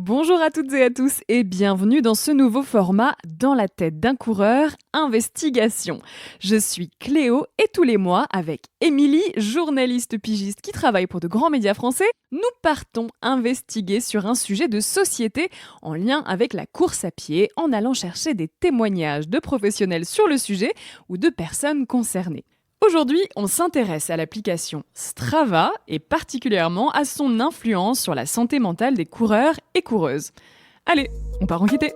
Bonjour à toutes et à tous et bienvenue dans ce nouveau format Dans la tête d'un coureur, investigation. Je suis Cléo et tous les mois, avec Émilie, journaliste pigiste qui travaille pour de grands médias français, nous partons investiguer sur un sujet de société en lien avec la course à pied en allant chercher des témoignages de professionnels sur le sujet ou de personnes concernées. Aujourd'hui, on s'intéresse à l'application Strava et particulièrement à son influence sur la santé mentale des coureurs et coureuses. Allez, on part en quitter.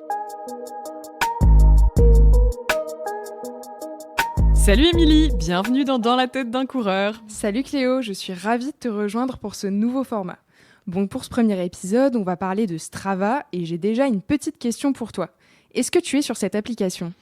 Salut Émilie, bienvenue dans la tête d'un coureur. Salut Cléo, je suis ravie de te rejoindre pour ce nouveau format. Bon, pour ce premier épisode, on va parler de Strava et j'ai déjà une petite question pour toi. Est-ce que tu es sur cette application ?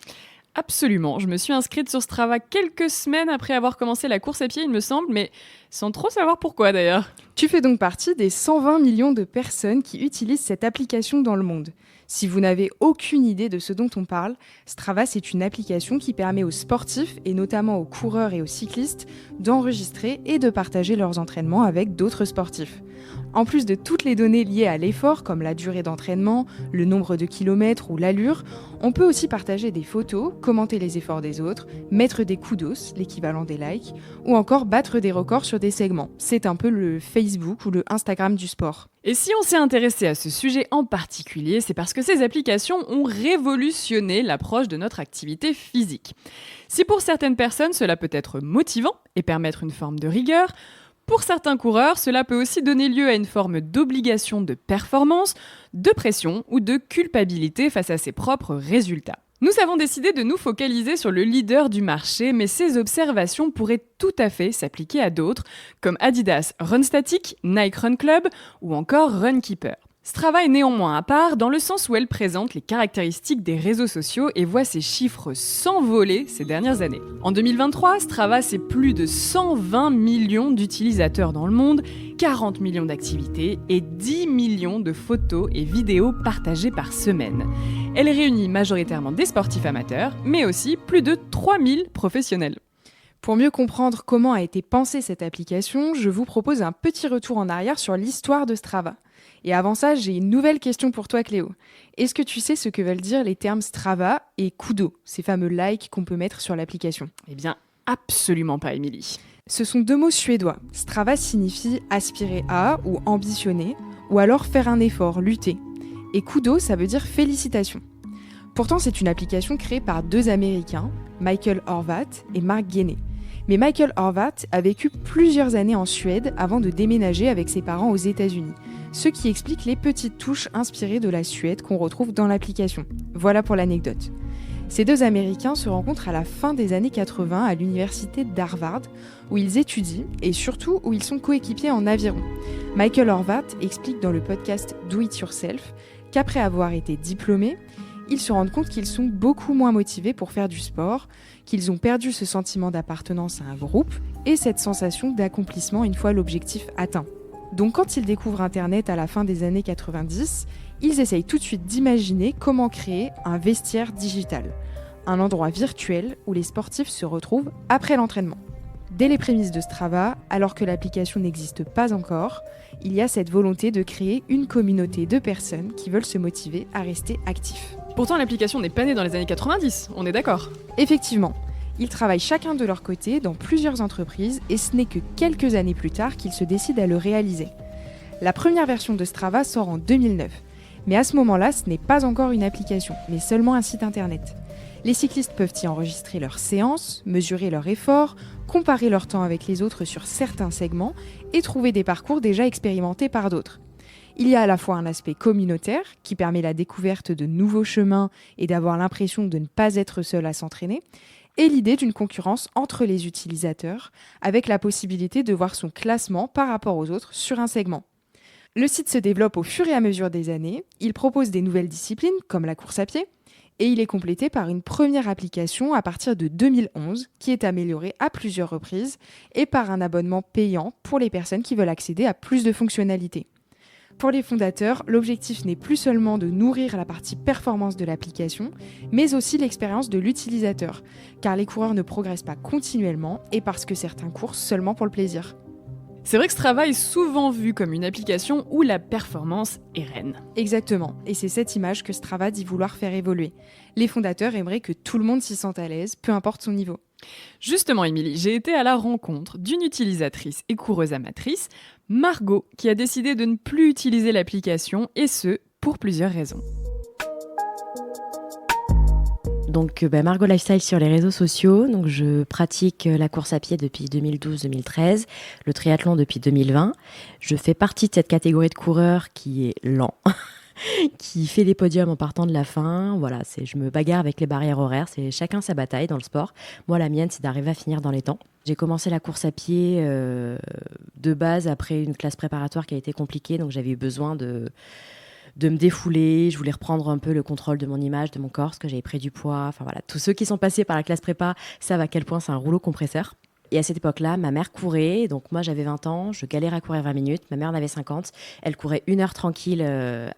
Absolument, je me suis inscrite sur Strava quelques semaines après avoir commencé la course à pied, il me semble, mais sans trop savoir pourquoi d'ailleurs. Tu fais donc partie des 120 millions de personnes qui utilisent cette application dans le monde. Si vous n'avez aucune idée de ce dont on parle, Strava, c'est une application qui permet aux sportifs, et notamment aux coureurs et aux cyclistes, d'enregistrer et de partager leurs entraînements avec d'autres sportifs. En plus de toutes les données liées à l'effort, comme la durée d'entraînement, le nombre de kilomètres ou l'allure, on peut aussi partager des photos, commenter les efforts des autres, mettre des kudos, l'équivalent des likes, ou encore battre des records sur des segments. C'est un peu le Facebook ou le Instagram du sport. Et si on s'est intéressé à ce sujet en particulier, c'est parce que ces applications ont révolutionné l'approche de notre activité physique. Si pour certaines personnes cela peut être motivant et permettre une forme de rigueur, pour certains coureurs, cela peut aussi donner lieu à une forme d'obligation de performance, de pression ou de culpabilité face à ses propres résultats. Nous avons décidé de nous focaliser sur le leader du marché, mais ces observations pourraient tout à fait s'appliquer à d'autres, comme Adidas Runstatic, Nike Run Club ou encore Runkeeper. Strava est néanmoins à part dans le sens où elle présente les caractéristiques des réseaux sociaux et voit ses chiffres s'envoler ces dernières années. En 2023, Strava, c'est plus de 120 millions d'utilisateurs dans le monde, 40 millions d'activités et 10 millions de photos et vidéos partagées par semaine. Elle réunit majoritairement des sportifs amateurs, mais aussi plus de 3000 professionnels. Pour mieux comprendre comment a été pensée cette application, je vous propose un petit retour en arrière sur l'histoire de Strava. Et avant ça, j'ai une nouvelle question pour toi Cléo. Est-ce que tu sais ce que veulent dire les termes Strava et Kudo, ces fameux likes qu'on peut mettre sur l'application ? Eh bien, absolument pas, Émilie. Ce sont deux mots suédois. Strava signifie aspirer à ou ambitionner, ou alors faire un effort, lutter. Et Kudo, ça veut dire félicitations. Pourtant, c'est une application créée par deux Américains, Michael Horvat et Mark Guéné. Mais Michael Horvat a vécu plusieurs années en Suède avant de déménager avec ses parents aux États-Unis, ce qui explique les petites touches inspirées de la Suède qu'on retrouve dans l'application. Voilà pour l'anecdote. Ces deux Américains se rencontrent à la fin des années 80 à l'université d'Harvard, où ils étudient et surtout où ils sont coéquipiers en aviron. Michael Horvat explique dans le podcast Do It Yourself qu'après avoir été diplômés, ils se rendent compte qu'ils sont beaucoup moins motivés pour faire du sport, qu'ils ont perdu ce sentiment d'appartenance à un groupe et cette sensation d'accomplissement une fois l'objectif atteint. Donc quand ils découvrent Internet à la fin des années 90, ils essayent tout de suite d'imaginer comment créer un vestiaire digital, un endroit virtuel où les sportifs se retrouvent après l'entraînement. Dès les prémices de Strava, alors que l'application n'existe pas encore, il y a cette volonté de créer une communauté de personnes qui veulent se motiver à rester actifs. Pourtant, l'application n'est pas née dans les années 90, on est d'accord ? Effectivement, ils travaillent chacun de leur côté dans plusieurs entreprises et ce n'est que quelques années plus tard qu'ils se décident à le réaliser. La première version de Strava sort en 2009, mais à ce moment-là, ce n'est pas encore une application, mais seulement un site internet. Les cyclistes peuvent y enregistrer leurs séances, mesurer leur effort, comparer leur temps avec les autres sur certains segments et trouver des parcours déjà expérimentés par d'autres. Il y a à la fois un aspect communautaire qui permet la découverte de nouveaux chemins et d'avoir l'impression de ne pas être seul à s'entraîner, et l'idée d'une concurrence entre les utilisateurs avec la possibilité de voir son classement par rapport aux autres sur un segment. Le site se développe au fur et à mesure des années, il propose des nouvelles disciplines comme la course à pied, et il est complété par une première application à partir de 2011 qui est améliorée à plusieurs reprises et par un abonnement payant pour les personnes qui veulent accéder à plus de fonctionnalités. Pour les fondateurs, l'objectif n'est plus seulement de nourrir la partie performance de l'application, mais aussi l'expérience de l'utilisateur, car les coureurs ne progressent pas continuellement et parce que certains courent seulement pour le plaisir. C'est vrai que Strava est souvent vu comme une application où la performance est reine. Exactement, et c'est cette image que Strava dit vouloir faire évoluer. Les fondateurs aimeraient que tout le monde s'y sente à l'aise, peu importe son niveau. Justement, Émilie, j'ai été à la rencontre d'une utilisatrice et coureuse amatrice, Margot, qui a décidé de ne plus utiliser l'application, et ce, pour plusieurs raisons. Donc Margot Lifestyle sur les réseaux sociaux. Donc je pratique la course à pied depuis 2012-2013, le triathlon depuis 2020. Je fais partie de cette catégorie de coureurs qui est lent, qui fait des podiums en partant de la fin. Voilà, je me bagarre avec les barrières horaires. C'est chacun sa bataille dans le sport. Moi, la mienne, c'est d'arriver à finir dans les temps. J'ai commencé la course à pied de base après une classe préparatoire qui a été compliquée. Donc j'avais eu besoin de me défouler, je voulais reprendre un peu le contrôle de mon image, de mon corps, parce que j'avais pris du poids. Enfin voilà, tous ceux qui sont passés par la classe prépa savent à quel point c'est un rouleau compresseur. Et à cette époque-là, ma mère courait, donc moi j'avais 20 ans, je galérais à courir 20 minutes, ma mère en avait 50, elle courait 1 heure tranquille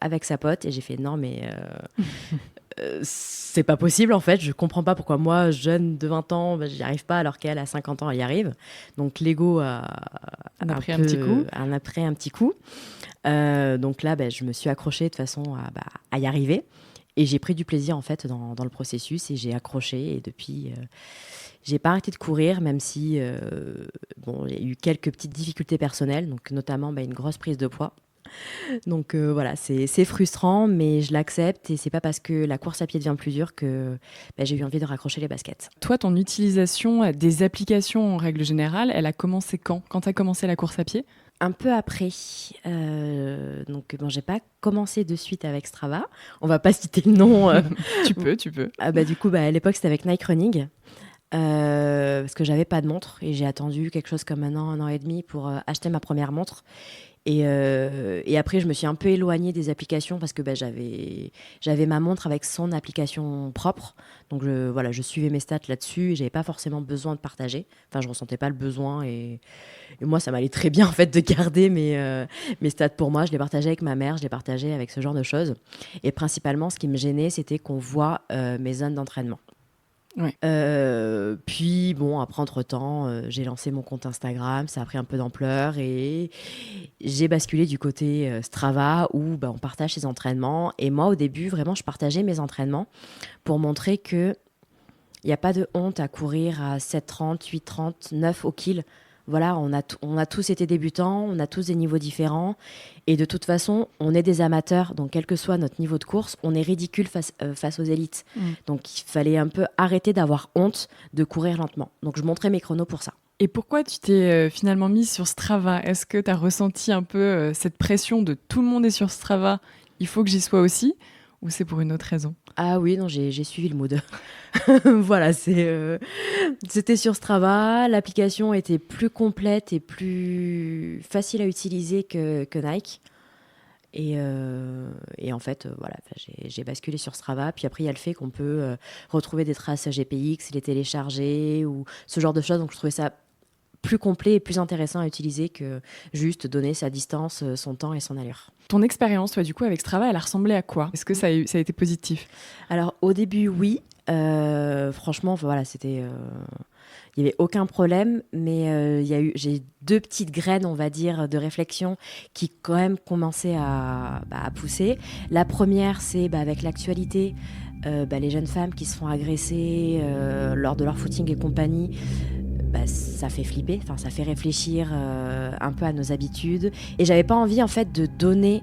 avec sa pote, et j'ai fait non mais c'est pas possible en fait, je comprends pas pourquoi moi, jeune de 20 ans, j'y arrive pas alors qu'elle à 50 ans, elle y arrive. Donc l'ego en a pris un petit coup. Donc là, je me suis accrochée de façon à y arriver. Et j'ai pris du plaisir en fait dans le processus et j'ai accroché. Et depuis, j'ai pas arrêté de courir, même si il y a eu quelques petites difficultés personnelles, donc notamment une grosse prise de poids. Donc voilà, c'est frustrant, mais je l'accepte et c'est pas parce que la course à pied devient plus dure que j'ai eu envie de raccrocher les baskets. Toi, ton utilisation des applications en règle générale, elle a commencé quand tu as commencé la course à pied? Un peu après, j'ai pas commencé de suite avec Strava. On va pas citer le nom. Tu peux. Du coup, à l'époque, c'était avec Nike Running. Parce que j'avais pas de montre et j'ai attendu quelque chose comme un an et demi pour acheter ma première montre. Et après, je me suis un peu éloignée des applications parce que j'avais ma montre avec son application propre. Donc, je suivais mes stats là-dessus et j'avais pas forcément besoin de partager. Enfin, je ressentais pas le besoin et moi, ça m'allait très bien en fait de garder mes stats pour moi. Je les partageais avec ma mère, je les partageais avec ce genre de choses. Et principalement, ce qui me gênait, c'était qu'on voit mes zones d'entraînement. Ouais. Puis après entre-temps, j'ai lancé mon compte Instagram, ça a pris un peu d'ampleur et j'ai basculé du côté Strava où on partage ses entraînements. Et moi au début vraiment je partageais mes entraînements pour montrer que il n'y a pas de honte à courir à 7,30, 8,30, 9 au kill. Voilà, on a tous été débutants, on a tous des niveaux différents. Et de toute façon, on est des amateurs. Donc, quel que soit notre niveau de course, on est ridicule face aux élites. Donc, il fallait un peu arrêter d'avoir honte de courir lentement. Donc, je montrais mes chronos pour ça. Et pourquoi tu t'es finalement mise sur Strava ? Est-ce que tu as ressenti un peu cette pression de tout le monde est sur Strava, il faut que j'y sois aussi ? Ou c'est pour une autre raison ? Ah oui, non, j'ai suivi le mood. Voilà, c'était sur Strava. L'application était plus complète et plus facile à utiliser que Nike. Et en fait, j'ai basculé sur Strava. Puis après, il y a le fait qu'on peut retrouver des traces GPX, les télécharger ou ce genre de choses. Donc, je trouvais ça plus complet et plus intéressant à utiliser que juste donner sa distance, son temps et son allure. Ton expérience, toi, du coup, avec Strava, elle a ressemblé à quoi ? Est-ce que ça a été positif ? Alors, au début, oui. Franchement, c'était... Il n'y avait aucun problème, mais j'ai 2 petites graines, on va dire, de réflexion qui quand même commençaient à pousser. La première, c'est avec l'actualité, les jeunes femmes qui se font agresser lors de leur footing et compagnie. Ça fait flipper, ça fait réfléchir un peu à nos habitudes. Et j'avais pas envie en fait de donner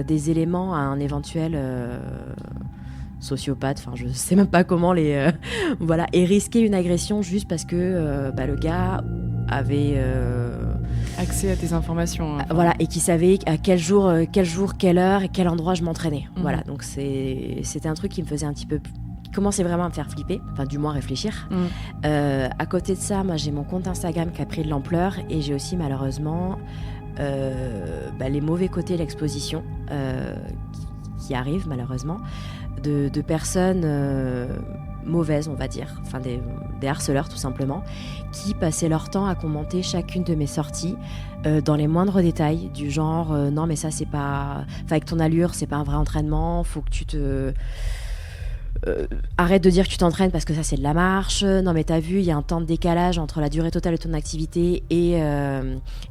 des éléments à un éventuel sociopathe, je sais même pas comment et risquer une agression juste parce que le gars avait accès à tes informations. Et qui savait à quel jour, quelle heure et quel endroit je m'entraînais. Voilà, donc c'était un truc qui me faisait un petit peu commençait vraiment à me faire flipper, du moins réfléchir. À côté de ça, moi j'ai mon compte Instagram qui a pris de l'ampleur et j'ai aussi malheureusement les mauvais côtés de l'exposition qui arrivent malheureusement de personnes mauvaises, on va dire, des harceleurs tout simplement, qui passaient leur temps à commenter chacune de mes sorties dans les moindres détails, du genre non mais ça c'est pas, avec ton allure c'est pas un vrai entraînement, faut que tu te arrête de dire que tu t'entraînes parce que ça c'est de la marche, non mais t'as vu il y a un temps de décalage entre la durée totale de ton activité et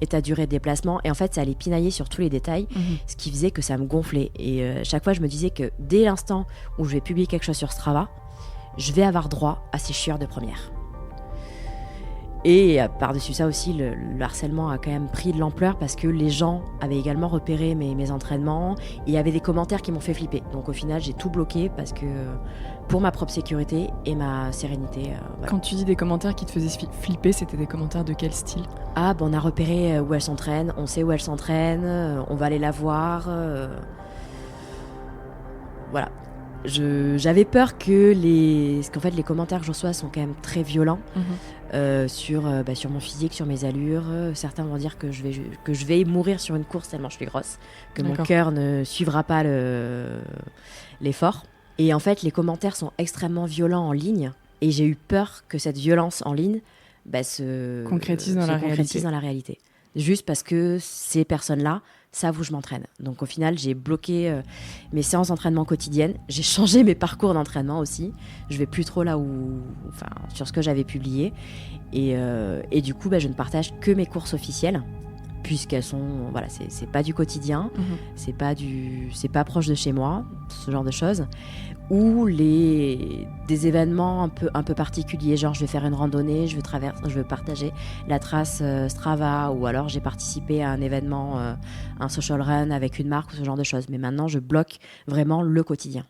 ta durée de déplacement, et en fait ça allait pinailler sur tous les détails, ce qui faisait que ça me gonflait, et chaque fois je me disais que dès l'instant où je vais publier quelque chose sur Strava, je vais avoir droit à ces chieurs de première. Et par-dessus ça aussi, le harcèlement a quand même pris de l'ampleur parce que les gens avaient également repéré mes entraînements et il y avait des commentaires qui m'ont fait flipper. Donc au final, j'ai tout bloqué parce que pour ma propre sécurité et ma sérénité. Voilà. Quand tu dis des commentaires qui te faisaient flipper, c'était des commentaires de quel style ? On a repéré où elle s'entraîne, on sait où elle s'entraîne, on va aller la voir. Voilà. J'avais peur parce qu'en fait les commentaires que je reçois sont quand même très violents sur mon physique, sur mes allures. Certains vont dire que je vais mourir sur une course tellement je suis grosse, que mon cœur ne suivra pas l'effort. Et en fait les commentaires sont extrêmement violents en ligne, et j'ai eu peur que cette violence en ligne se concrétise dans la réalité. Juste parce que ces personnes-là savent où je m'entraîne. Donc au final, j'ai bloqué mes séances d'entraînement quotidiennes. J'ai changé mes parcours d'entraînement aussi. Je vais plus trop sur ce que j'avais publié. Et du coup, je ne partage que mes courses officielles, puisqu'elles sont, c'est pas du quotidien, c'est pas proche de chez moi, ce genre de choses. Ou des événements un peu particuliers, genre je vais faire une randonnée, je veux partager la trace Strava, ou alors j'ai participé à un événement, un social run avec une marque, ou ce genre de choses. Mais maintenant, je bloque vraiment le quotidien.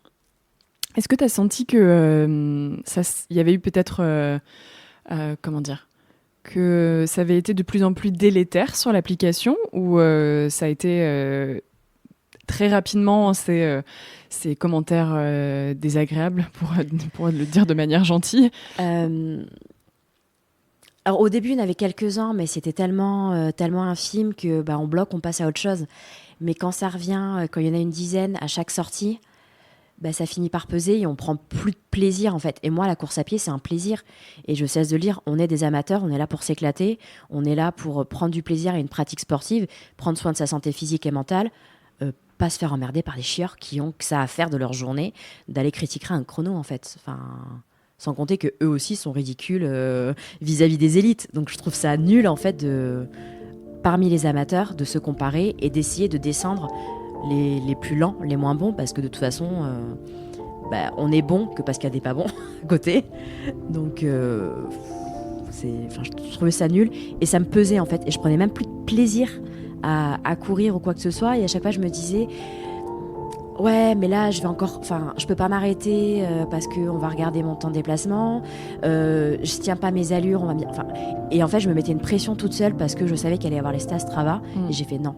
Est-ce que tu as senti que y avait eu peut-être, que ça avait été de plus en plus délétère sur l'application, ou ça a été très rapidement ces commentaires désagréables, pour le dire de manière gentille? Alors au début, il y en avait quelques-uns, mais c'était tellement infime que on bloque, on passe à autre chose. Mais quand ça revient, quand il y en a une dizaine à chaque sortie, ça finit par peser et on prend plus de plaisir en fait. Et moi, la course à pied, c'est un plaisir. Et je cesse de le dire, on est des amateurs, on est là pour s'éclater, on est là pour prendre du plaisir à une pratique sportive, prendre soin de sa santé physique et mentale, pas se faire emmerder par des chieurs qui ont que ça à faire de leur journée, d'aller critiquer un chrono en fait. Sans compter que eux aussi sont ridicules vis-à-vis des élites. Donc je trouve ça nul en fait parmi les amateurs de se comparer et d'essayer de descendre les plus lents, les moins bons, parce que de toute façon, on est bon que parce qu'il y a des pas bons à côté. Donc, je trouvais ça nul et ça me pesait en fait. Et je prenais même plus de plaisir à courir ou quoi que ce soit. Et à chaque fois, je me disais, ouais, mais là, je peux pas m'arrêter parce qu'on va regarder mon temps de déplacement. Je tiens pas mes allures, et en fait, je me mettais une pression toute seule parce que je savais qu'il allait y avoir les stats Strava. Et j'ai fait non,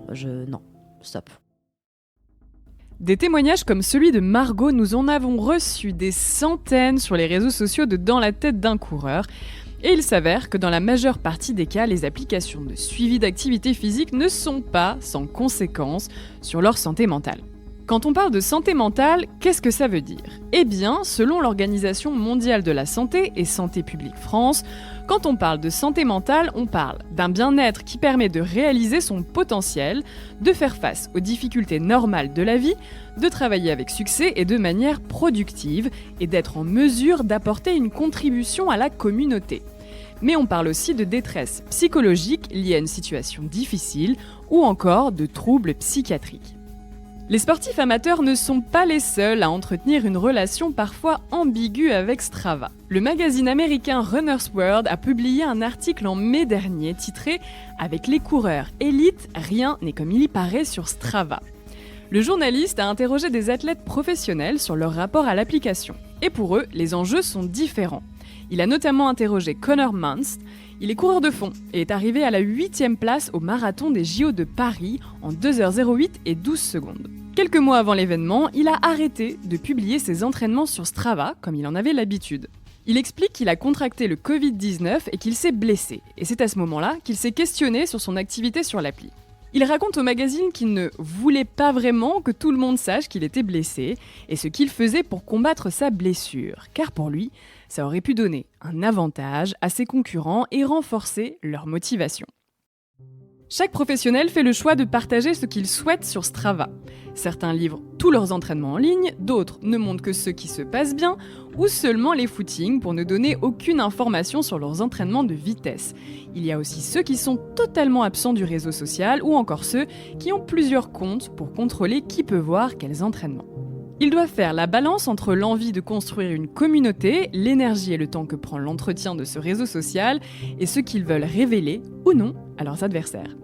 stop. Des témoignages comme celui de Margot, nous en avons reçu des centaines sur les réseaux sociaux de Dans la tête d'un coureur. Et il s'avère que dans la majeure partie des cas, les applications de suivi d'activité physique ne sont pas sans conséquences sur leur santé mentale. Quand on parle de santé mentale, qu'est-ce que ça veut dire ? Eh bien, selon l'Organisation mondiale de la santé et Santé publique France, quand on parle de santé mentale, on parle d'un bien-être qui permet de réaliser son potentiel, de faire face aux difficultés normales de la vie, de travailler avec succès et de manière productive, et d'être en mesure d'apporter une contribution à la communauté. Mais on parle aussi de détresse psychologique liée à une situation difficile, ou encore de troubles psychiatriques. Les sportifs amateurs ne sont pas les seuls à entretenir une relation parfois ambiguë avec Strava. Le magazine américain Runner's World a publié un article en mai dernier titré « Avec les coureurs élites, rien n'est comme il y paraît sur Strava ». Le journaliste a interrogé des athlètes professionnels sur leur rapport à l'application. Et pour eux, les enjeux sont différents. Il a notamment interrogé Connor Munst. Il est coureur de fond et est arrivé à la 8e place au marathon des JO de Paris en 2h08 et 12 secondes. Quelques mois avant l'événement, il a arrêté de publier ses entraînements sur Strava comme il en avait l'habitude. Il explique qu'il a contracté le Covid-19 et qu'il s'est blessé. Et c'est à ce moment-là qu'il s'est questionné sur son activité sur l'appli. Il raconte au magazine qu'il ne voulait pas vraiment que tout le monde sache qu'il était blessé et ce qu'il faisait pour combattre sa blessure, car pour lui, ça aurait pu donner un avantage à ses concurrents et renforcer leur motivation. Chaque professionnel fait le choix de partager ce qu'il souhaite sur Strava. Certains livrent tous leurs entraînements en ligne, d'autres ne montrent que ceux qui se passent bien, ou seulement les footings pour ne donner aucune information sur leurs entraînements de vitesse. Il y a aussi ceux qui sont totalement absents du réseau social, ou encore ceux qui ont plusieurs comptes pour contrôler qui peut voir quels entraînements. Ils doivent faire la balance entre l'envie de construire une communauté, l'énergie et le temps que prend l'entretien de ce réseau social, et ce qu'ils veulent révéler, ou non, à leurs adversaires.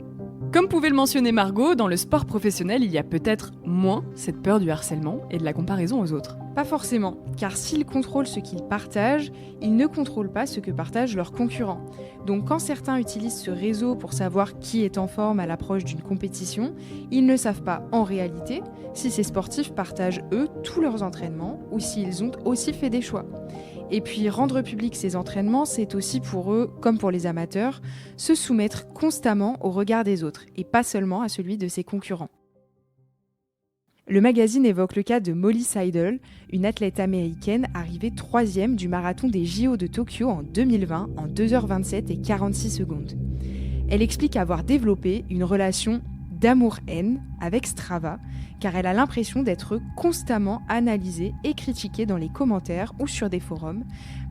Comme pouvait le mentionner Margot, dans le sport professionnel, il y a peut-être moins cette peur du harcèlement et de la comparaison aux autres. Pas forcément, car s'ils contrôlent ce qu'ils partagent, ils ne contrôlent pas ce que partagent leurs concurrents. Donc quand certains utilisent ce réseau pour savoir qui est en forme à l'approche d'une compétition, ils ne savent pas en réalité si ces sportifs partagent eux tous leurs entraînements ou s'ils ont aussi fait des choix. Et puis rendre public ces entraînements, c'est aussi pour eux, comme pour les amateurs, se soumettre constamment au regard des autres et pas seulement à celui de ses concurrents. Le magazine évoque le cas de Molly Seidel, une athlète américaine arrivée 3e du marathon des JO de Tokyo en 2020 en 2h27 et 46 secondes. Elle explique avoir développé une relation d'amour-haine avec Strava, car elle a l'impression d'être constamment analysée et critiquée dans les commentaires ou sur des forums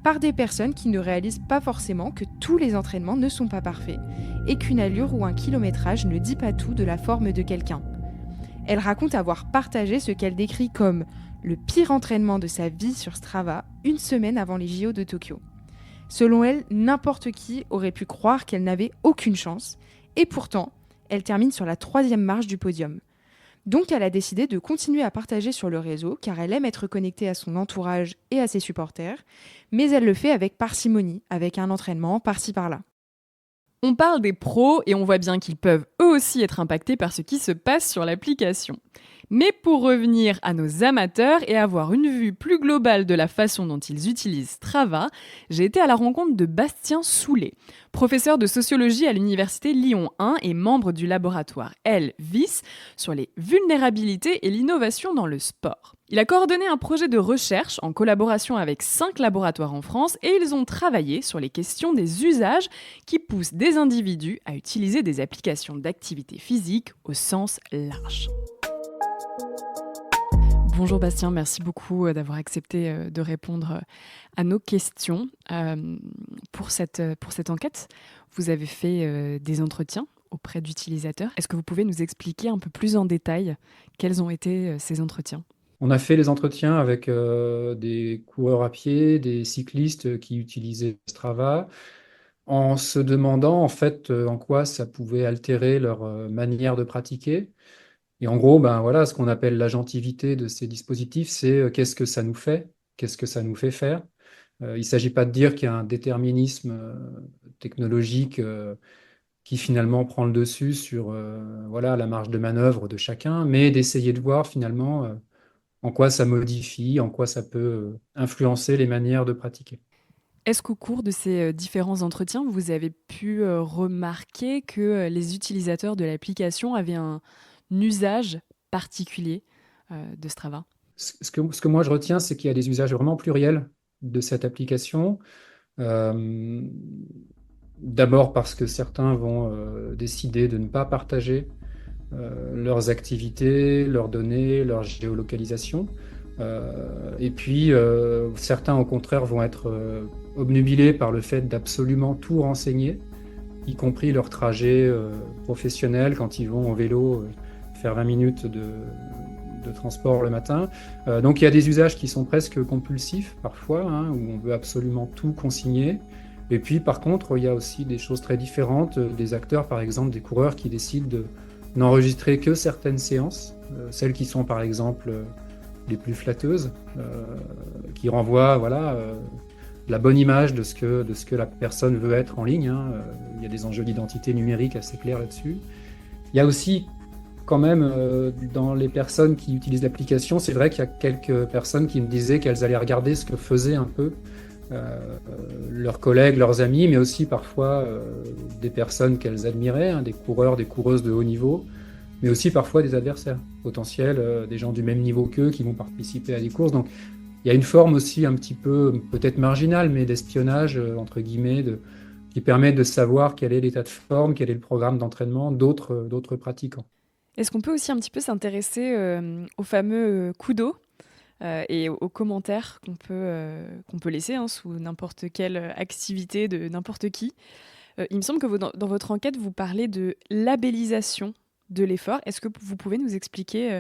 par des personnes qui ne réalisent pas forcément que tous les entraînements ne sont pas parfaits et qu'une allure ou un kilométrage ne dit pas tout de la forme de quelqu'un. Elle raconte avoir partagé ce qu'elle décrit comme le pire entraînement de sa vie sur Strava une semaine avant les JO de Tokyo. Selon elle, n'importe qui aurait pu croire qu'elle n'avait aucune chance, et pourtant, elle termine sur la 3e marche du podium. Donc elle a décidé de continuer à partager sur le réseau, car elle aime être connectée à son entourage et à ses supporters, mais elle le fait avec parcimonie, avec un entraînement par-ci par-là. On parle des pros et on voit bien qu'ils peuvent eux aussi être impactés par ce qui se passe sur l'application. Mais pour revenir à nos amateurs et avoir une vue plus globale de la façon dont ils utilisent Strava, j'ai été à la rencontre de Bastien Soulet, professeur de sociologie à l'université Lyon 1 et membre du laboratoire LVIS sur les vulnérabilités et l'innovation dans le sport. Il a coordonné un projet de recherche en collaboration avec 5 laboratoires en France et ils ont travaillé sur les questions des usages qui poussent des individus à utiliser des applications d'activité physique au sens large. Bonjour Bastien, merci beaucoup d'avoir accepté de répondre à nos questions. Pour cette enquête, vous avez fait des entretiens auprès d'utilisateurs. Est-ce que vous pouvez nous expliquer un peu plus en détail quels ont été ces entretiens ? On a fait les entretiens avec des coureurs à pied, des cyclistes qui utilisaient Strava, en se demandant en fait en quoi ça pouvait altérer leur manière de pratiquer. Et en gros, voilà, ce qu'on appelle l'agentivité de ces dispositifs, c'est qu'est-ce que ça nous fait faire. Il ne s'agit pas de dire qu'il y a un déterminisme technologique qui finalement prend le dessus sur la marge de manœuvre de chacun, mais d'essayer de voir finalement en quoi ça modifie, en quoi ça peut influencer les manières de pratiquer. Est-ce qu'au cours de ces différents entretiens, vous avez pu remarquer que les utilisateurs de l'application avaient un usage particulier de Strava ? Ce que moi je retiens, c'est qu'il y a des usages vraiment pluriels de cette application. D'abord parce que certains vont décider de ne pas partager leurs activités, leurs données, leur géolocalisation. Et puis, certains, au contraire, vont être obnubilés par le fait d'absolument tout renseigner, y compris leur trajet professionnel quand ils vont en vélo faire 20 minutes de transport le matin. Donc, il y a des usages qui sont presque compulsifs, parfois, où on veut absolument tout consigner. Et puis, par contre, il y a aussi des choses très différentes, des acteurs, par exemple, des coureurs qui décident de n'enregistrer que certaines séances, celles qui sont par exemple les plus flatteuses, qui renvoient la bonne image de ce que la personne veut être en ligne. Il y a des enjeux d'identité numérique assez clairs là-dessus. Il y a aussi quand même dans les personnes qui utilisent l'application, c'est vrai qu'il y a quelques personnes qui me disaient qu'elles allaient regarder ce que faisaient un peu leurs collègues, leurs amis, mais aussi parfois des personnes qu'elles admiraient, des coureurs, des coureuses de haut niveau, mais aussi parfois des adversaires potentiels, des gens du même niveau qu'eux qui vont participer à des courses. Donc il y a une forme aussi un petit peu, peut-être marginale, mais d'espionnage, entre guillemets, qui permet de savoir quel est l'état de forme, quel est le programme d'entraînement d'autres pratiquants. Est-ce qu'on peut aussi un petit peu s'intéresser au fameux kudo et aux commentaires qu'on peut laisser sous n'importe quelle activité de n'importe qui. Il me semble que dans votre enquête, vous parlez de labellisation de l'effort. Est-ce que vous pouvez nous expliquer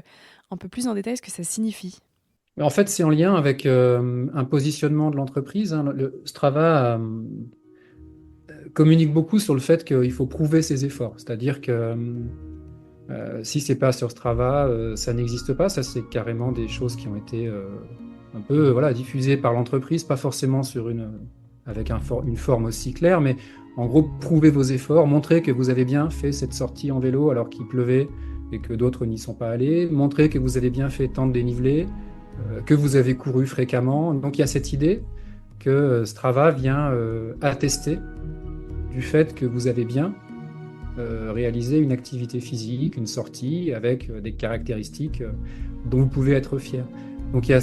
un peu plus en détail ce que ça signifie ? En fait, c'est en lien avec un positionnement de l'entreprise. Le Strava communique beaucoup sur le fait qu'il faut prouver ses efforts. C'est-à-dire que si c'est pas sur Strava, ça n'existe pas. Ça, c'est carrément des choses qui ont été un peu diffusées par l'entreprise, pas forcément avec une forme aussi claire, mais en gros, prouvez vos efforts, montrez que vous avez bien fait cette sortie en vélo alors qu'il pleuvait et que d'autres n'y sont pas allés, montrez que vous avez bien fait tant de dénivelé, que vous avez couru fréquemment. Donc il y a cette idée que Strava vient attester du fait que vous avez bien réalisé une activité physique, une sortie avec des caractéristiques dont vous pouvez être fier. Donc il y a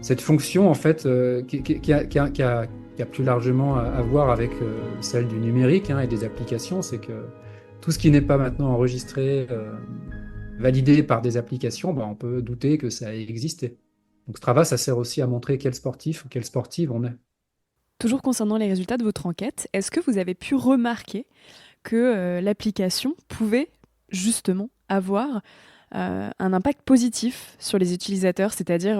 cette fonction en fait qui a plus largement à voir avec celle du numérique et des applications, c'est que tout ce qui n'est pas maintenant enregistré, validé par des applications, on peut douter que ça ait existé. Donc Strava, ça sert aussi à montrer quel sportif ou quelle sportive on est. Toujours concernant les résultats de votre enquête, est-ce que vous avez pu remarquer que l'application pouvait justement avoir un impact positif sur les utilisateurs, c'est-à-dire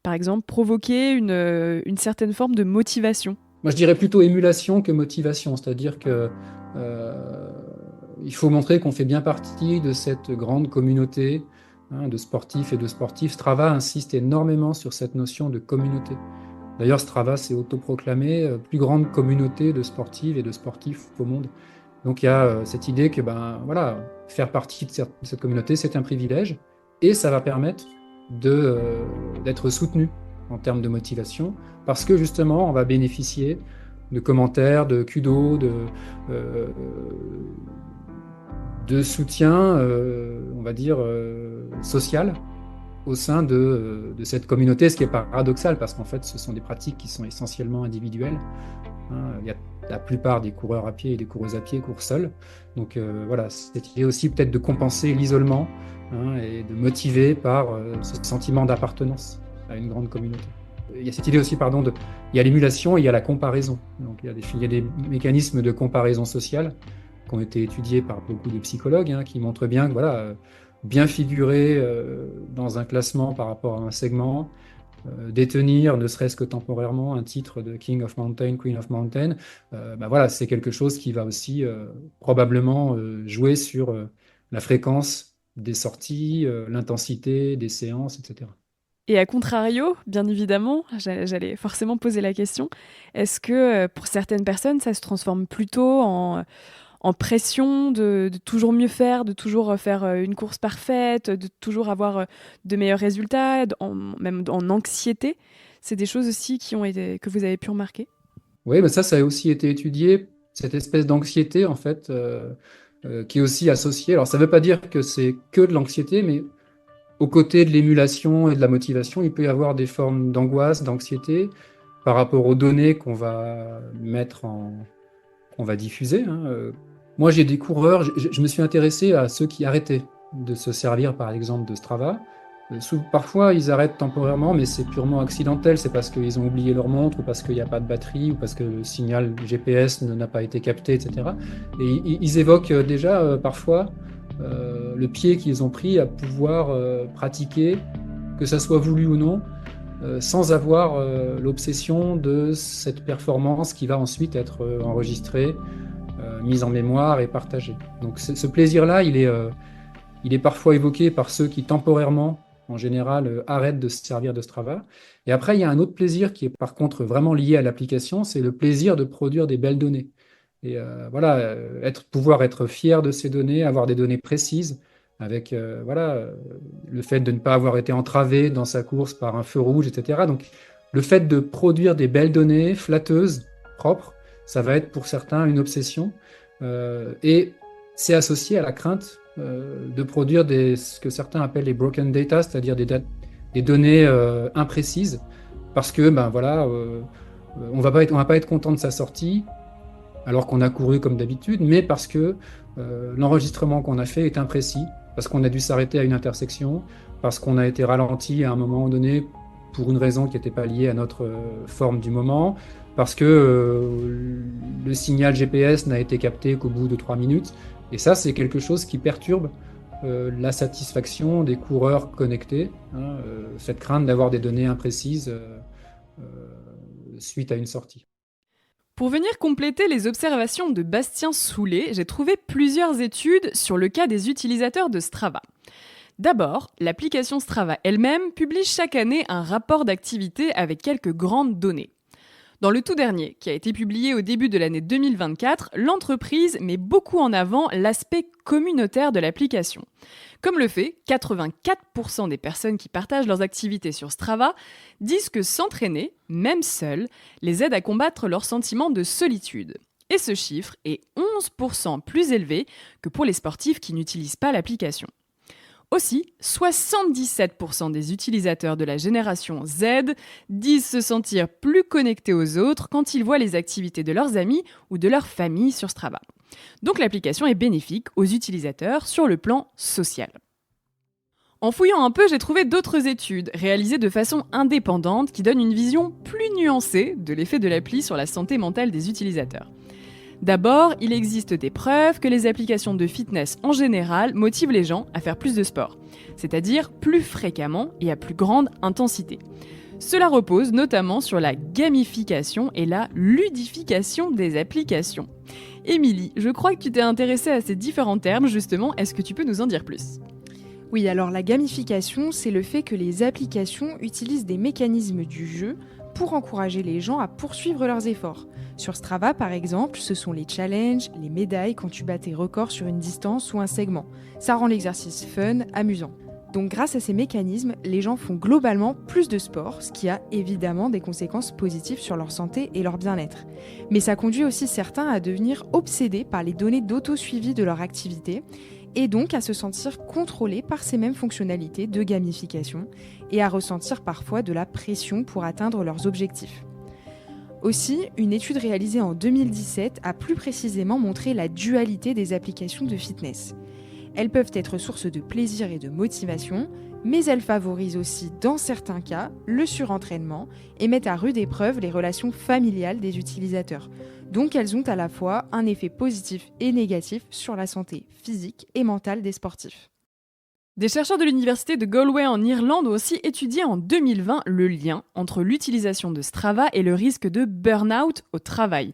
par exemple provoquer une certaine forme de motivation ? Moi je dirais plutôt émulation que motivation, c'est-à-dire que il faut montrer qu'on fait bien partie de cette grande communauté de sportifs et de sportives. Strava insiste énormément sur cette notion de communauté. D'ailleurs, Strava s'est autoproclamé plus grande communauté de sportives et de sportifs au monde. Donc il y a cette idée que faire partie de cette communauté, c'est un privilège et ça va permettre d'être soutenu en termes de motivation parce que justement, on va bénéficier de commentaires, de kudos, de soutien, on va dire, social au sein de cette communauté, ce qui est paradoxal parce qu'en fait, ce sont des pratiques qui sont essentiellement individuelles. Il y a la plupart des coureurs à pied et des coureuses à pied courent seuls. Donc cette idée aussi peut-être de compenser l'isolement et de motiver par ce sentiment d'appartenance à une grande communauté. Il y a cette idée aussi, il y a l'émulation et il y a la comparaison. Donc il y a des mécanismes de comparaison sociale qui ont été étudiés par beaucoup de psychologues qui montrent bien que bien figurer dans un classement par rapport à un segment, détenir, ne serait-ce que temporairement, un titre de King of Mountain, Queen of Mountain, c'est quelque chose qui va aussi probablement jouer sur la fréquence des sorties, l'intensité des séances, etc. Et à contrario, bien évidemment, j'allais forcément poser la question, est-ce que pour certaines personnes, ça se transforme plutôt en pression de toujours mieux faire, de toujours faire une course parfaite, de toujours avoir de meilleurs résultats, même en anxiété? C'est des choses aussi que vous avez pu remarquer? Oui, mais ça a aussi été étudié, cette espèce d'anxiété en fait, qui est aussi associée. Alors ça ne veut pas dire que c'est que de l'anxiété, mais aux côtés de l'émulation et de la motivation, il peut y avoir des formes d'angoisse, d'anxiété par rapport aux données qu'on va qu'on va diffuser. Moi, j'ai des coureurs, je me suis intéressé à ceux qui arrêtaient de se servir, par exemple, de Strava. Parfois, ils arrêtent temporairement, mais c'est purement accidentel. C'est parce qu'ils ont oublié leur montre, ou parce qu'il n'y a pas de batterie, ou parce que le signal GPS n'a pas été capté, etc. Et ils évoquent déjà parfois le pied qu'ils ont pris à pouvoir pratiquer, que ça soit voulu ou non, sans avoir l'obsession de cette performance qui va ensuite être enregistrée, mise en mémoire et partagée. Donc ce plaisir-là, il est parfois évoqué par ceux qui temporairement, en général, arrêtent de se servir de Strava. Et après, il y a un autre plaisir qui est par contre vraiment lié à l'application, c'est le plaisir de produire des belles données. Et pouvoir être fier de ces données, avoir des données précises, avec le fait de ne pas avoir été entravé dans sa course par un feu rouge, etc. Donc le fait de produire des belles données flatteuses, propres, ça va être pour certains une obsession. Et c'est associé à la crainte de produire ce que certains appellent les broken data, c'est-à-dire des données imprécises, parce que on va pas être content de sa sortie, alors qu'on a couru comme d'habitude, mais parce que l'enregistrement qu'on a fait est imprécis, parce qu'on a dû s'arrêter à une intersection, parce qu'on a été ralenti à un moment donné pour une raison qui n'était pas liée à notre forme du moment, parce que le signal GPS n'a été capté qu'au bout de 3 minutes. Et ça, c'est quelque chose qui perturbe la satisfaction des coureurs connectés, cette crainte d'avoir des données imprécises suite à une sortie. Pour venir compléter les observations de Bastien Soulet, j'ai trouvé plusieurs études sur le cas des utilisateurs de Strava. D'abord, l'application Strava elle-même publie chaque année un rapport d'activité avec quelques grandes données. Dans le tout dernier, qui a été publié au début de l'année 2024, l'entreprise met beaucoup en avant l'aspect communautaire de l'application. Comme le fait 84% des personnes qui partagent leurs activités sur Strava disent que s'entraîner, même seul, les aide à combattre leur sentiment de solitude. Et ce chiffre est 11% plus élevé que pour les sportifs qui n'utilisent pas l'application. Aussi, 77% des utilisateurs de la génération Z disent se sentir plus connectés aux autres quand ils voient les activités de leurs amis ou de leur famille sur Strava. Donc l'application est bénéfique aux utilisateurs sur le plan social. En fouillant un peu, j'ai trouvé d'autres études réalisées de façon indépendante qui donnent une vision plus nuancée de l'effet de l'appli sur la santé mentale des utilisateurs. D'abord, il existe des preuves que les applications de fitness en général motivent les gens à faire plus de sport, c'est-à-dire plus fréquemment et à plus grande intensité. Cela repose notamment sur la gamification et la ludification des applications. Émilie, je crois que tu t'es intéressée à ces différents termes justement, est-ce que tu peux nous en dire plus ? Oui, alors la gamification, c'est le fait que les applications utilisent des mécanismes du jeu pour encourager les gens à poursuivre leurs efforts. Sur Strava, par exemple, ce sont les challenges, les médailles quand tu bats tes records sur une distance ou un segment. Ça rend l'exercice fun, amusant. Donc grâce à ces mécanismes, les gens font globalement plus de sport, ce qui a évidemment des conséquences positives sur leur santé et leur bien-être. Mais ça conduit aussi certains à devenir obsédés par les données d'auto-suivi de leur activité et donc à se sentir contrôlés par ces mêmes fonctionnalités de gamification et à ressentir parfois de la pression pour atteindre leurs objectifs. Aussi, une étude réalisée en 2017 a plus précisément montré la dualité des applications de fitness. Elles peuvent être source de plaisir et de motivation, mais elles favorisent aussi, dans certains cas, le surentraînement et mettent à rude épreuve les relations familiales des utilisateurs. Donc elles ont à la fois un effet positif et négatif sur la santé physique et mentale des sportifs. Des chercheurs de l'université de Galway en Irlande ont aussi étudié en 2020 le lien entre l'utilisation de Strava et le risque de burn-out au travail.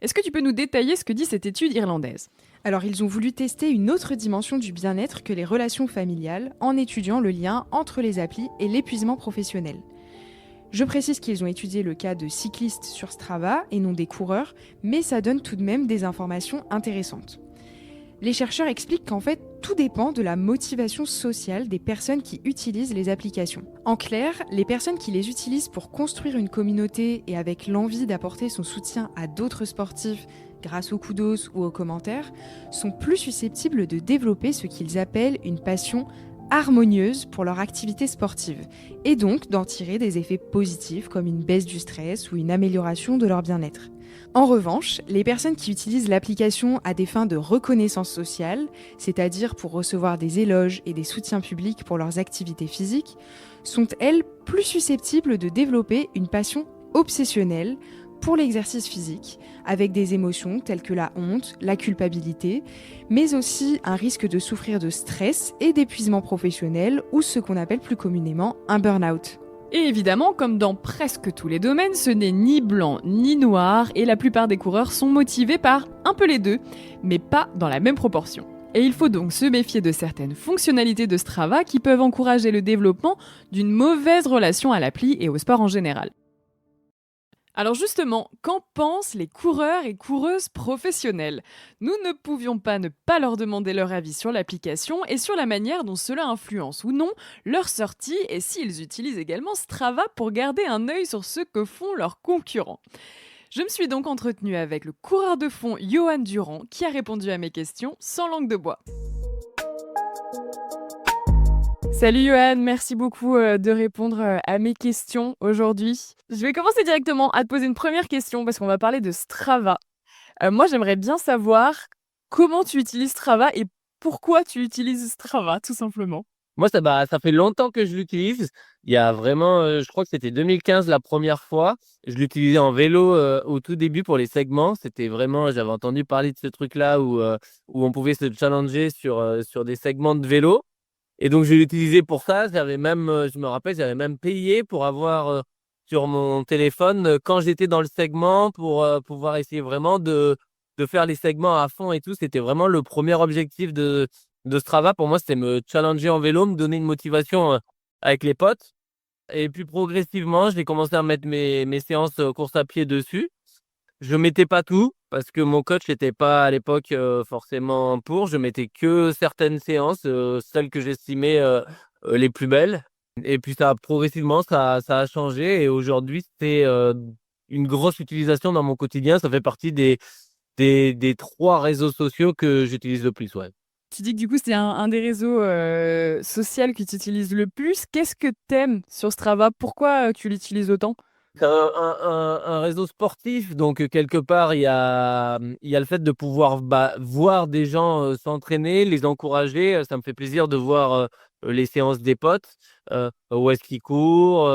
Est-ce que tu peux nous détailler ce que dit cette étude irlandaise ? Alors ils ont voulu tester une autre dimension du bien-être que les relations familiales en étudiant le lien entre les applis et l'épuisement professionnel. Je précise qu'ils ont étudié le cas de cyclistes sur Strava et non des coureurs, mais ça donne tout de même des informations intéressantes. Les chercheurs expliquent qu'en fait, tout dépend de la motivation sociale des personnes qui utilisent les applications. En clair, les personnes qui les utilisent pour construire une communauté et avec l'envie d'apporter son soutien à d'autres sportifs grâce aux kudos ou aux commentaires, sont plus susceptibles de développer ce qu'ils appellent une passion harmonieuse pour leur activité sportive, et donc d'en tirer des effets positifs comme une baisse du stress ou une amélioration de leur bien-être. En revanche, les personnes qui utilisent l'application à des fins de reconnaissance sociale, c'est-à-dire pour recevoir des éloges et des soutiens publics pour leurs activités physiques, sont elles plus susceptibles de développer une passion obsessionnelle pour l'exercice physique, avec des émotions telles que la honte, la culpabilité, mais aussi un risque de souffrir de stress et d'épuisement professionnel ou ce qu'on appelle plus communément un burn-out. Et évidemment, comme dans presque tous les domaines, ce n'est ni blanc ni noir et la plupart des coureurs sont motivés par un peu les deux, mais pas dans la même proportion. Et il faut donc se méfier de certaines fonctionnalités de Strava qui peuvent encourager le développement d'une mauvaise relation à l'appli et au sport en général. Alors justement, qu'en pensent les coureurs et coureuses professionnels ? Nous ne pouvions pas ne pas leur demander leur avis sur l'application et sur la manière dont cela influence ou non leur sortie et s'ils utilisent également Strava pour garder un œil sur ce que font leurs concurrents. Je me suis donc entretenue avec le coureur de fond Johan Durand qui a répondu à mes questions sans langue de bois. Salut Johan, merci beaucoup de répondre à mes questions aujourd'hui. Je vais commencer directement à te poser une première question parce qu'on va parler de Strava. Moi, j'aimerais bien savoir comment tu utilises Strava et pourquoi tu utilises Strava, tout simplement. Moi, ça fait longtemps que je l'utilise. Il y a vraiment, je crois que c'était 2015 la première fois. Je l'utilisais en vélo, au tout début pour les segments. C'était vraiment j'avais entendu parler de ce truc-là où on pouvait se challenger sur des segments de vélo et donc je l'utilisais pour ça. J'avais même, je me rappelle, j'avais même payé pour avoir, sur mon téléphone, quand j'étais dans le segment pour, pouvoir essayer vraiment de faire les segments à fond et tout. C'était vraiment le premier objectif de Strava. Pour moi, c'était me challenger en vélo, me donner une motivation, avec les potes et puis progressivement, j'ai commencé à mettre mes séances, course à pied dessus. Je mettais pas tout parce que mon coach n'était pas à l'époque, forcément pour. Je mettais que certaines séances, celles que j'estimais, les plus belles et puis progressivement ça a changé et aujourd'hui c'est, une grosse utilisation dans mon quotidien. Ça fait partie des 3 réseaux sociaux que j'utilise le plus, ouais. Tu dis que du coup, c'est un des réseaux social que tu utilises le plus. Qu'est-ce que t'aimes sur Strava? Pourquoi tu l'utilises autant? C'est un réseau sportif, donc quelque part, il y a le fait de pouvoir, voir des gens, s'entraîner, les encourager. Ça me fait plaisir de voir, les séances des potes, où est-ce qu'ils courent,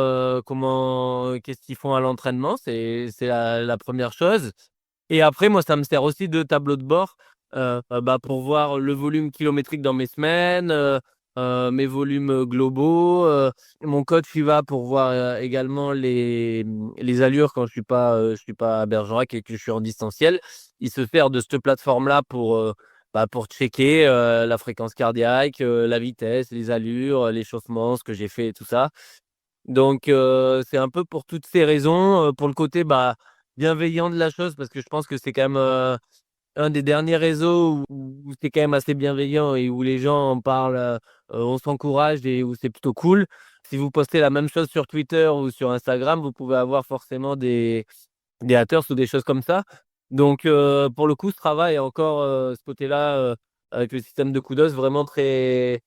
qu'est-ce qu'ils font à l'entraînement. C'est la 1re chose et après moi, ça me sert aussi de tableau de bord, pour voir le volume kilométrique dans mes semaines, mes volumes, globaux, mon coach y va pour voir, également les allures quand je suis pas à Bergerac et que je suis en distanciel. Il se sert de cette plateforme-là pour checker, la fréquence cardiaque, la vitesse, les allures, l'échauffement, ce que j'ai fait et tout ça. Donc c'est un peu pour toutes ces raisons, pour le côté, bienveillant de la chose parce que je pense que c'est quand même, un des derniers réseaux où c'est quand même assez bienveillant et où les gens en parlent, on s'encourage et où c'est plutôt cool. Si vous postez la même chose sur Twitter ou sur Instagram, vous pouvez avoir forcément des haters ou des choses comme ça. Donc pour le coup, ce travail est encore, ce côté-là, avec le système de kudos vraiment très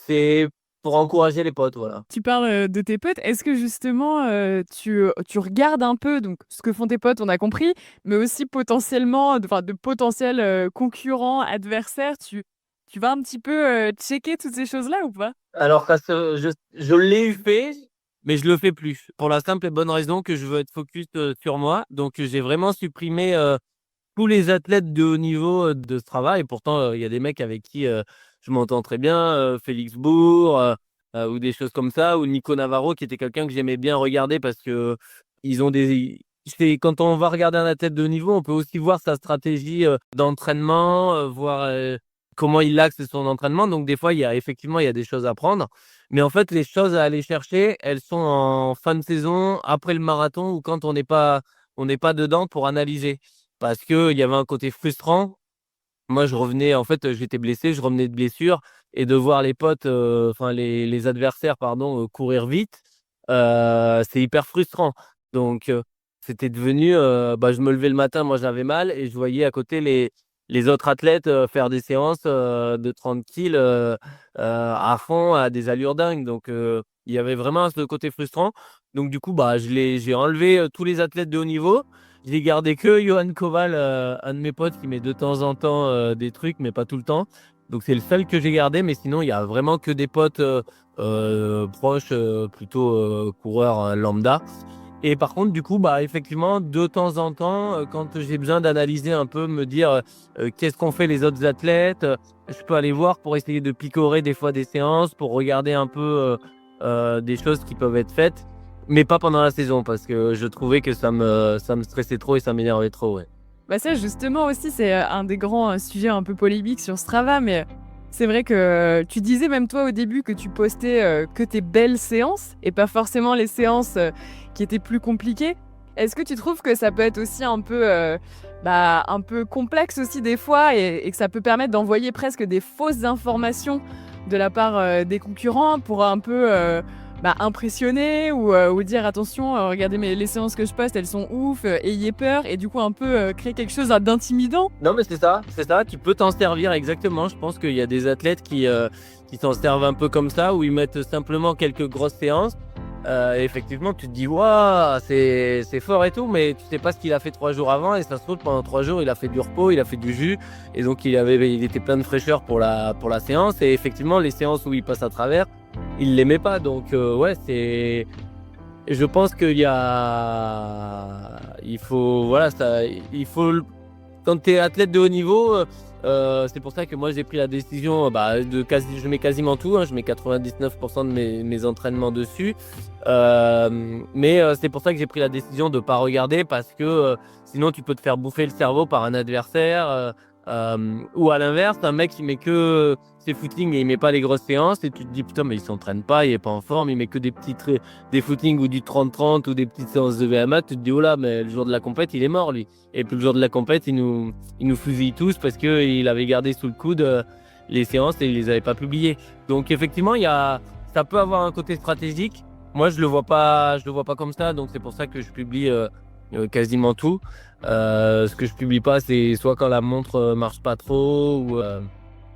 c'est pour encourager les potes, voilà. Tu parles de tes potes. Est-ce que justement, tu regardes un peu donc ce que font tes potes, on a compris, mais aussi potentiellement, de potentiels concurrents, adversaires, tu vas un petit peu checker toutes ces choses-là ou pas? Alors je l'ai fait, mais je le fais plus. Pour la simple et bonne raison que je veux être focus, sur moi. Donc j'ai vraiment supprimé, tous les athlètes de haut niveau, de ce travail et pourtant, il y a des mecs avec qui, je m'entends très bien, Félix Bourg, ou des choses comme ça, ou Nico Navarro qui était quelqu'un que j'aimais bien regarder parce que ils ont des c'est quand on va regarder un athlète de haut niveau, on peut aussi voir sa stratégie, d'entraînement, voir, comment il axe son entraînement. Donc des fois, il y a des choses à prendre. Mais en fait, les choses à aller chercher, elles sont en fin de saison, après le marathon ou quand on n'est pas dedans pour analyser. Parce qu'il y avait un côté frustrant. Moi, je revenais en fait, j'étais blessé, je revenais de blessure et de voir les potes, enfin les adversaires pardon, courir vite, c'est hyper frustrant. Donc c'était devenu, je me levais le matin, moi j'avais mal et je voyais à côté les autres athlètes, faire des séances, de 30 kills, à fond, à des allures dingues. Donc il y avait vraiment ce côté frustrant. Donc du coup, j'ai enlevé, tous les athlètes de haut niveau. J'ai gardé que Johan Koval, un de mes potes qui met de temps en temps, des trucs, mais pas tout le temps. Donc c'est le seul que j'ai gardé, mais sinon il y a vraiment que des potes, proches, plutôt, coureurs, lambda. Et par contre, du coup, effectivement, de temps en temps, quand j'ai besoin d'analyser un peu, me dire, qu'est-ce qu'ont fait les autres athlètes, je peux aller voir pour essayer de picorer des fois des séances, pour regarder un peu, des choses qui peuvent être faites. Mais pas pendant la saison parce que je trouvais que ça me stressait trop et ça m'énervait trop, ouais. Bah ça justement aussi c'est, un des grands, sujets un peu polémiques sur Strava, mais c'est vrai que tu disais même toi au début que tu postais, que tes belles séances et pas forcément les séances, qui étaient plus compliquées. Est-ce que tu trouves que ça peut être aussi un peu complexe aussi des fois et que ça peut permettre d'envoyer presque des fausses informations de la part, des concurrents pour un peu, impressionner ou dire attention, regardez les séances que je poste, elles sont ouf, ayez peur, et du coup un peu créer quelque chose d'intimidant. Non, mais c'est ça, tu peux t'en servir exactement. Je pense qu'il y a des athlètes qui s'en servent un peu comme ça, où ils mettent simplement quelques grosses séances. Effectivement, tu te dis, waouh, c'est fort et tout, mais tu sais pas ce qu'il a fait 3 jours avant, et ça se trouve, pendant 3 jours, il a fait du repos, il a fait du jus, et donc il était plein de fraîcheur pour la séance, et effectivement, les séances où il passe à travers, il l'aimait pas, donc ouais, je pense il faut, quand tu es athlète de haut niveau, c'est pour ça que moi j'ai pris la décision, je mets quasiment tout, je mets 99% de mes entraînements dessus, mais c'est pour ça que j'ai pris la décision de pas regarder, parce que sinon tu peux te faire bouffer le cerveau par un adversaire, ou à l'inverse, un mec qui met que ses footings et il met pas les grosses séances, et tu te dis putain, mais il s'entraîne pas, il est pas en forme, il met que des footings ou du 30-30 ou des petites séances de VMA. Tu te dis oh là, mais le jour de la compète il est mort lui, et puis le jour de la compète il nous fusille tous parce que il avait gardé sous le coude les séances et il les avait pas publiées. Donc effectivement ça peut avoir un côté stratégique. Moi je le vois pas comme ça, donc c'est pour ça que je publie quasiment tout. Ce que je publie pas, c'est soit quand la montre marche pas trop,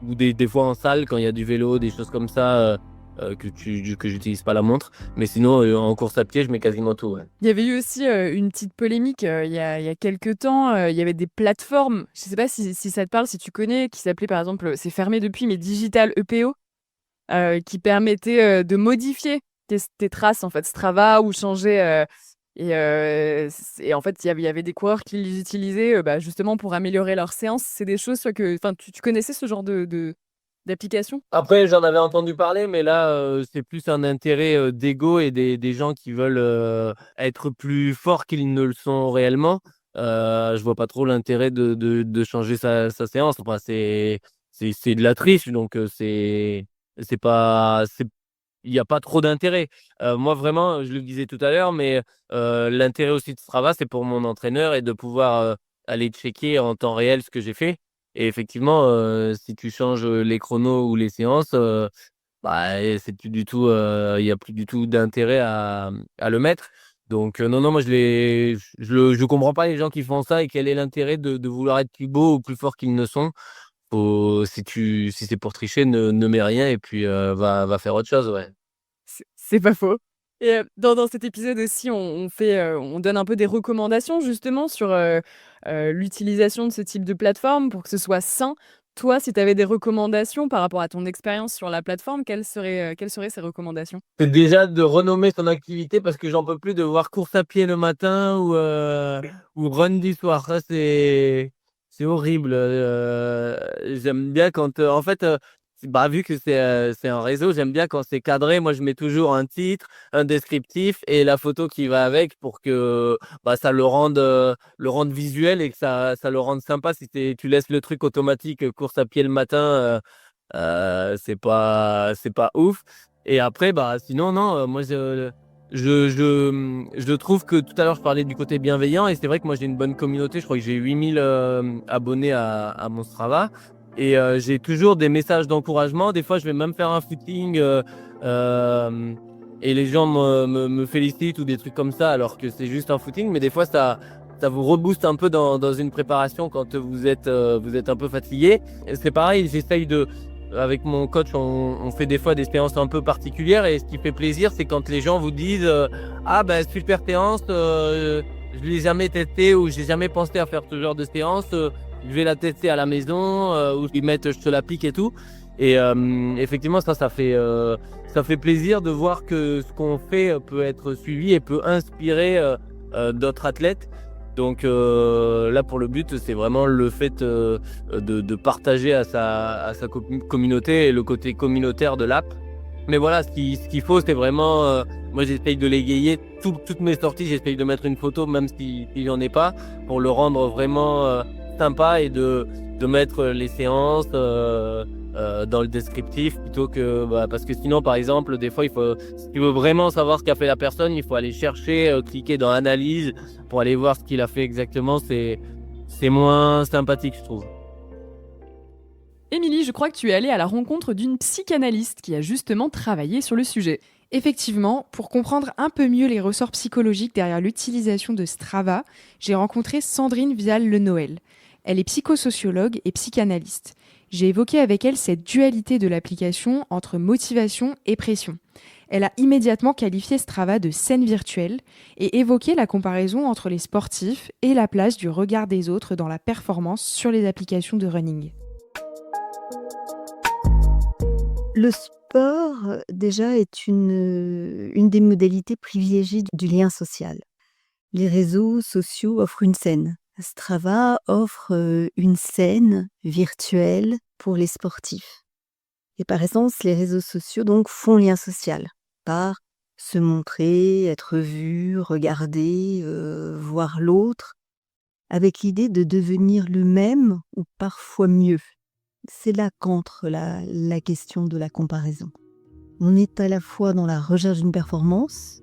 ou des fois en salle quand il y a du vélo, des choses comme ça, que j'utilise pas la montre. Mais sinon, en course à pied, je mets quasiment tout. Ouais. Il y avait eu aussi une petite polémique il y a quelques temps. Il y avait des plateformes, je sais pas si ça te parle, si tu connais, qui s'appelait par exemple, c'est fermé depuis, mais Digital EPO, qui permettait de modifier tes traces, en fait, Strava, ou changer. Et en fait, il y avait des coureurs qui les utilisaient justement pour améliorer leurs séances. C'est des choses tu connaissais ce genre d'application? Après, j'en avais entendu parler, mais là, c'est plus un intérêt d'ego et des gens qui veulent être plus forts qu'ils ne le sont réellement. Je vois pas trop l'intérêt de changer sa séance. Enfin, c'est de la triche, donc c'est pas, il n'y a pas trop d'intérêt. Moi, vraiment, je le disais tout à l'heure, mais l'intérêt aussi de Strava, c'est pour mon entraîneur, et de pouvoir aller checker en temps réel ce que j'ai fait. Et effectivement, si tu changes les chronos ou les séances, c'est plus du tout, il n'y a plus du tout d'intérêt à le mettre. Donc, non, moi, je comprends pas les gens qui font ça, et quel est l'intérêt de vouloir être plus beau ou plus fort qu'ils ne sont. Si c'est pour tricher, ne mets rien, et puis va faire autre chose, ouais. C'est pas faux. Et dans cet épisode aussi, on donne un peu des recommandations justement sur l'utilisation de ce type de plateforme pour que ce soit sain. Toi, si tu avais des recommandations par rapport à ton expérience sur la plateforme, quelles seraient ces recommandations? C'est déjà de renommer son activité, parce que j'en peux plus de voir course à pied le matin ou run du soir. Ça, c'est horrible. J'aime bien quand, en fait, vu que c'est un réseau, j'aime bien quand c'est cadré. Moi, je mets toujours un titre, un descriptif et la photo qui va avec, pour que ça le rende visuel, et que ça le rende sympa. Si tu laisses le truc automatique, course à pied le matin, c'est pas ouf. Et après, sinon, non, moi, je trouve que tout à l'heure, je parlais du côté bienveillant, et c'est vrai que moi, j'ai une bonne communauté. Je crois que j'ai 8000 abonnés à mon Strava, et j'ai toujours des messages d'encouragement. Des fois, je vais même faire un footing et les gens me félicitent, ou des trucs comme ça, alors que c'est juste un footing. Mais des fois, ça vous rebooste un peu dans une préparation quand vous êtes un peu fatigué. Et c'est pareil, avec mon coach, on fait des fois des séances un peu particulières, et ce qui fait plaisir, c'est quand les gens vous disent super séance, je l'ai jamais testé, ou j'ai jamais pensé à faire ce genre de séance, je vais la tester à la maison, ou ils mettent je te l'applique et tout. Et effectivement, ça fait plaisir de voir que ce qu'on fait peut être suivi et peut inspirer d'autres athlètes. Donc là, pour le but, c'est vraiment le fait de partager à sa communauté, et le côté communautaire de l'app. Mais voilà, ce qu'il faut, c'est vraiment... moi, j'essaye de l'égayer. Toutes mes sorties, j'essaye de mettre une photo, même s'il n'y en ait pas, pour le rendre vraiment sympa, et de mettre les séances dans le descriptif, plutôt que... parce que sinon, par exemple, des fois, si tu veux vraiment savoir ce qu'a fait la personne, il faut aller chercher, cliquer dans Analyse pour aller voir ce qu'il a fait exactement. C'est moins sympathique, je trouve. Émilie, je crois que tu es allée à la rencontre d'une psychanalyste qui a justement travaillé sur le sujet. Effectivement, pour comprendre un peu mieux les ressorts psychologiques derrière l'utilisation de Strava, j'ai rencontré Sandrine Vial-Le-Noël. Elle est psychosociologue et psychanalyste. J'ai évoqué avec elle cette dualité de l'application entre motivation et pression. Elle a immédiatement qualifié Strava de scène virtuelle et évoqué la comparaison entre les sportifs et la place du regard des autres dans la performance sur les applications de running. Le sport, déjà, est une des modalités privilégiées du lien social. Les réseaux sociaux offrent une scène. Strava offre une scène virtuelle pour les sportifs. Et par essence, les réseaux sociaux donc font lien social par se montrer, être vu, regarder, voir l'autre, avec l'idée de devenir le même ou parfois mieux. C'est là qu'entre la question de la comparaison. On est à la fois dans la recherche d'une performance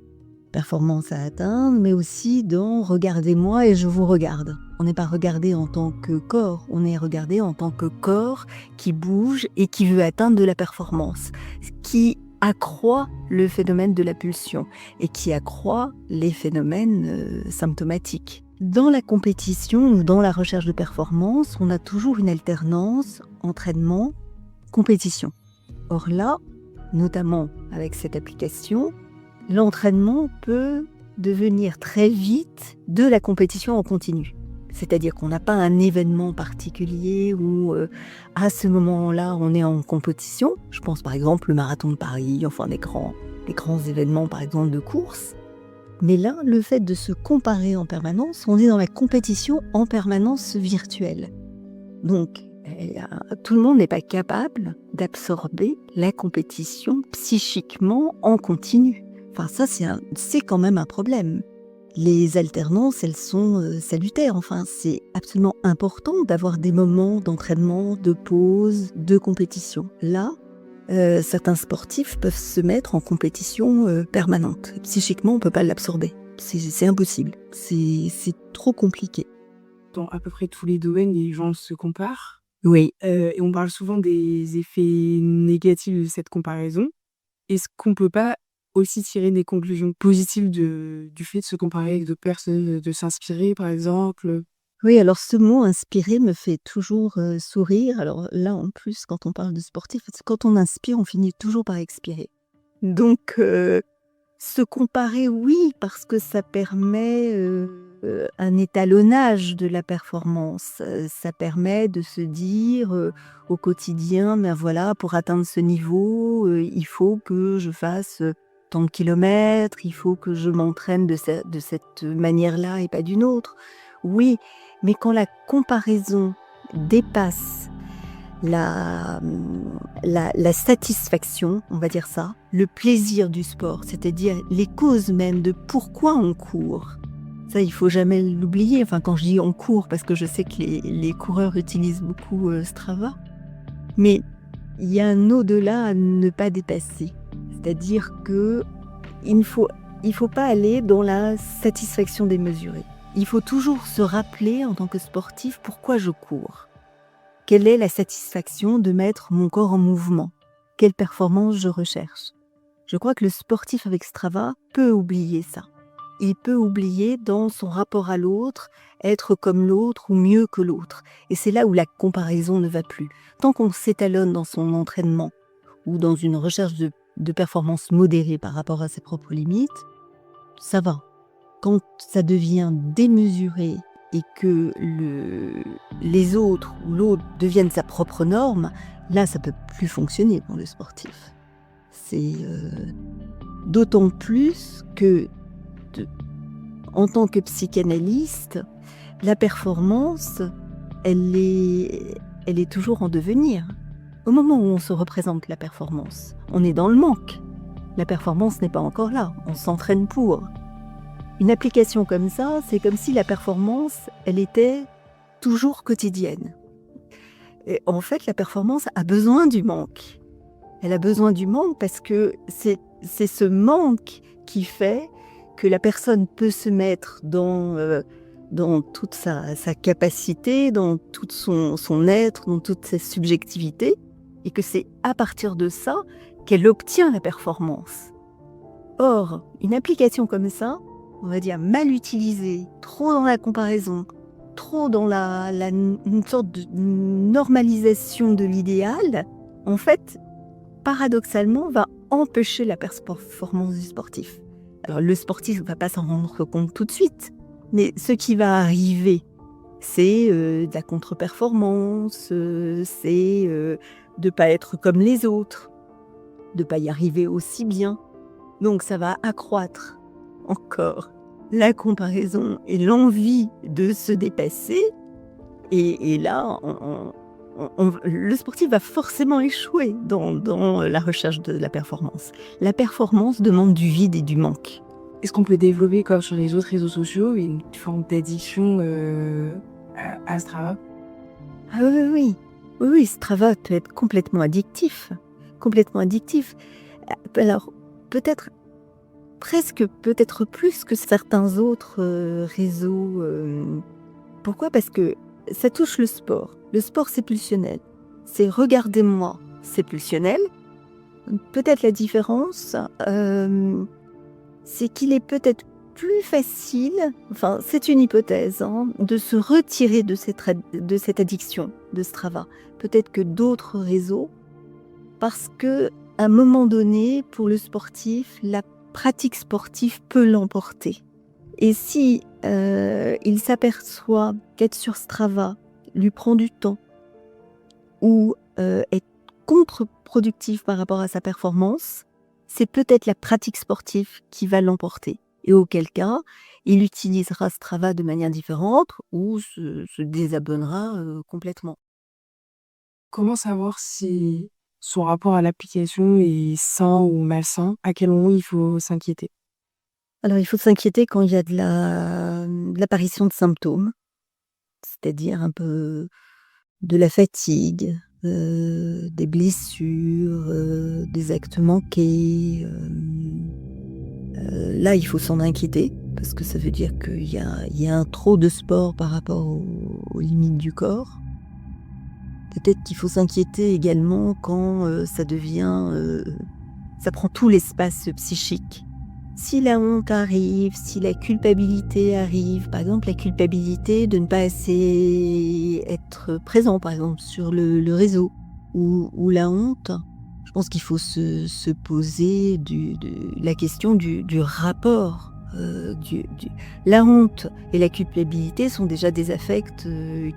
à atteindre, mais aussi dans « regardez-moi et je vous regarde ». On n'est pas regardé en tant que corps, on est regardé en tant que corps qui bouge et qui veut atteindre de la performance, ce qui accroît le phénomène de la pulsion et qui accroît les phénomènes symptomatiques. Dans la compétition ou dans la recherche de performance, on a toujours une alternance entraînement-compétition. Or là, notamment avec cette application, l'entraînement peut devenir très vite de la compétition en continu. C'est-à-dire qu'on n'a pas un événement particulier où à ce moment-là on est en compétition. Je pense par exemple le marathon de Paris, enfin des grands événements par exemple de course. Mais là, le fait de se comparer en permanence, on est dans la compétition en permanence virtuelle. Donc, tout le monde n'est pas capable d'absorber la compétition psychiquement en continu. Enfin, ça, c'est quand même un problème. Les alternances, elles sont salutaires. Enfin, c'est absolument important d'avoir des moments d'entraînement, de pause, de compétition. Là, certains sportifs peuvent se mettre en compétition permanente. Psychiquement, on ne peut pas l'absorber. C'est impossible. C'est trop compliqué. Dans à peu près tous les domaines, les gens se comparent. Oui. Et on parle souvent des effets négatifs de cette comparaison. Est-ce qu'on ne peut pas aussi tirer des conclusions positives du fait de se comparer avec d'autres personnes, de s'inspirer par exemple? Oui, alors ce mot inspirer me fait toujours sourire. Alors là, en plus, quand on parle de sportif, quand on inspire, on finit toujours par expirer. Donc, se comparer, oui, parce que ça permet un étalonnage de la performance. Ça permet de se dire au quotidien, ben voilà, pour atteindre ce niveau, il faut que je fasse tant de kilomètres, il faut que je m'entraîne de cette manière-là et pas d'une autre. Oui, mais quand la comparaison dépasse la satisfaction, on va dire ça, le plaisir du sport, c'est-à-dire les causes même de pourquoi on court. Ça, il faut jamais l'oublier. Enfin, quand je dis on court, parce que je sais que les coureurs utilisent beaucoup Strava, mais il y a un au-delà à ne pas dépasser. C'est-à-dire que il ne faut pas aller dans la satisfaction démesurée. Il faut toujours se rappeler en tant que sportif pourquoi je cours. Quelle est la satisfaction de mettre mon corps en mouvement? Quelle performance je recherche? Je crois que le sportif avec Strava peut oublier ça. Il peut oublier dans son rapport à l'autre, être comme l'autre ou mieux que l'autre. Et c'est là où la comparaison ne va plus. Tant qu'on s'étalonne dans son entraînement ou dans une recherche de performance modérée par rapport à ses propres limites, ça va. Quand ça devient démesuré et que les autres ou l'autre deviennent sa propre norme, là, ça peut plus fonctionner pour le sportif. C'est d'autant plus que, en tant que psychanalyste, la performance, elle est toujours en devenir. Au moment où on se représente la performance, on est dans le manque. La performance n'est pas encore là, on s'entraîne pour. Une application comme ça, c'est comme si la performance, elle était toujours quotidienne. Et en fait, la performance a besoin du manque. Elle a besoin du manque parce que c'est ce manque qui fait que la personne peut se mettre dans toute sa capacité, dans tout son être, dans toute sa subjectivité, et que c'est à partir de ça qu'elle obtient la performance. Or, une application comme ça, on va dire mal utilisée, trop dans la comparaison, trop dans une sorte de normalisation de l'idéal, en fait, paradoxalement, va empêcher la performance du sportif. Alors, le sportif ne va pas s'en rendre compte tout de suite, mais ce qui va arriver, c'est de la contre-performance, c'est de ne pas être comme les autres, de ne pas y arriver aussi bien. Donc, ça va accroître encore la comparaison et l'envie de se dépasser. Et là, le sportif va forcément échouer dans la recherche de la performance. La performance demande du vide et du manque. Est-ce qu'on peut développer, comme sur les autres réseaux sociaux, une forme d'addiction à Strava? Ah oui, Strava peut être complètement addictif. Complètement addictif. Alors, peut-être plus que certains autres réseaux. Pourquoi ? Parce que ça touche le sport. Le sport, c'est pulsionnel. C'est regardez-moi, c'est pulsionnel. Peut-être la différence, c'est qu'il est peut-être plus facile, enfin c'est une hypothèse, de se retirer de cette addiction de Strava. Peut-être que d'autres réseaux, parce que à un moment donné, pour le sportif, la pratique sportive peut l'emporter. Et si il s'aperçoit qu'être sur Strava lui prend du temps ou est contre-productif par rapport à sa performance, c'est peut-être la pratique sportive qui va l'emporter. Et auquel cas, il utilisera Strava de manière différente ou se désabonnera complètement. Comment savoir si son rapport à l'application est sain ou malsain? À quel moment il faut s'inquiéter? Alors, il faut s'inquiéter quand il y a de l'apparition de symptômes, c'est-à-dire un peu de la fatigue, des blessures, des actes manqués. Là, il faut s'en inquiéter, parce que ça veut dire qu'il y a un trop de sport par rapport aux limites du corps. Peut-être qu'il faut s'inquiéter également quand ça prend tout l'espace psychique. Si la honte arrive, si la culpabilité arrive, par exemple la culpabilité de ne pas assez être présent, par exemple sur le réseau, ou la honte, je pense qu'il faut se poser la question du rapport. La honte et la culpabilité sont déjà des affects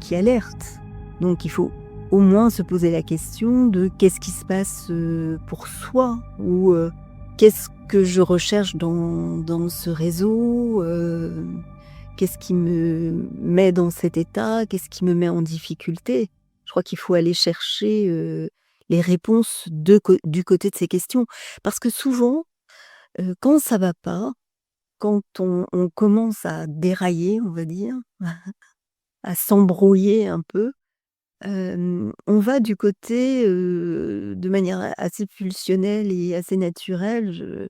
qui alertent. Donc il faut au moins se poser la question de qu'est-ce qui se passe pour soi, ou qu'est-ce que je recherche dans ce réseau, qu'est-ce qui me met dans cet état, qu'est-ce qui me met en difficulté. Je crois qu'il faut aller chercher les réponses du côté de ces questions. Parce que souvent, quand ça va pas, quand on commence à dérailler, on va dire, à s'embrouiller un peu, on va du côté, de manière assez pulsionnelle et assez naturelle,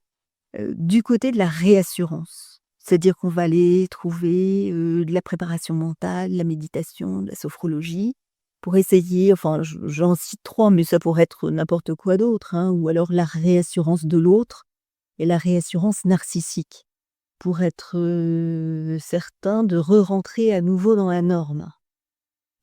du côté de la réassurance. C'est-à-dire qu'on va aller trouver de la préparation mentale, de la méditation, de la sophrologie, pour essayer, enfin j'en cite 3, mais ça pourrait être n'importe quoi d'autre, ou alors la réassurance de l'autre et la réassurance narcissique, pour être certain de re-rentrer à nouveau dans la norme.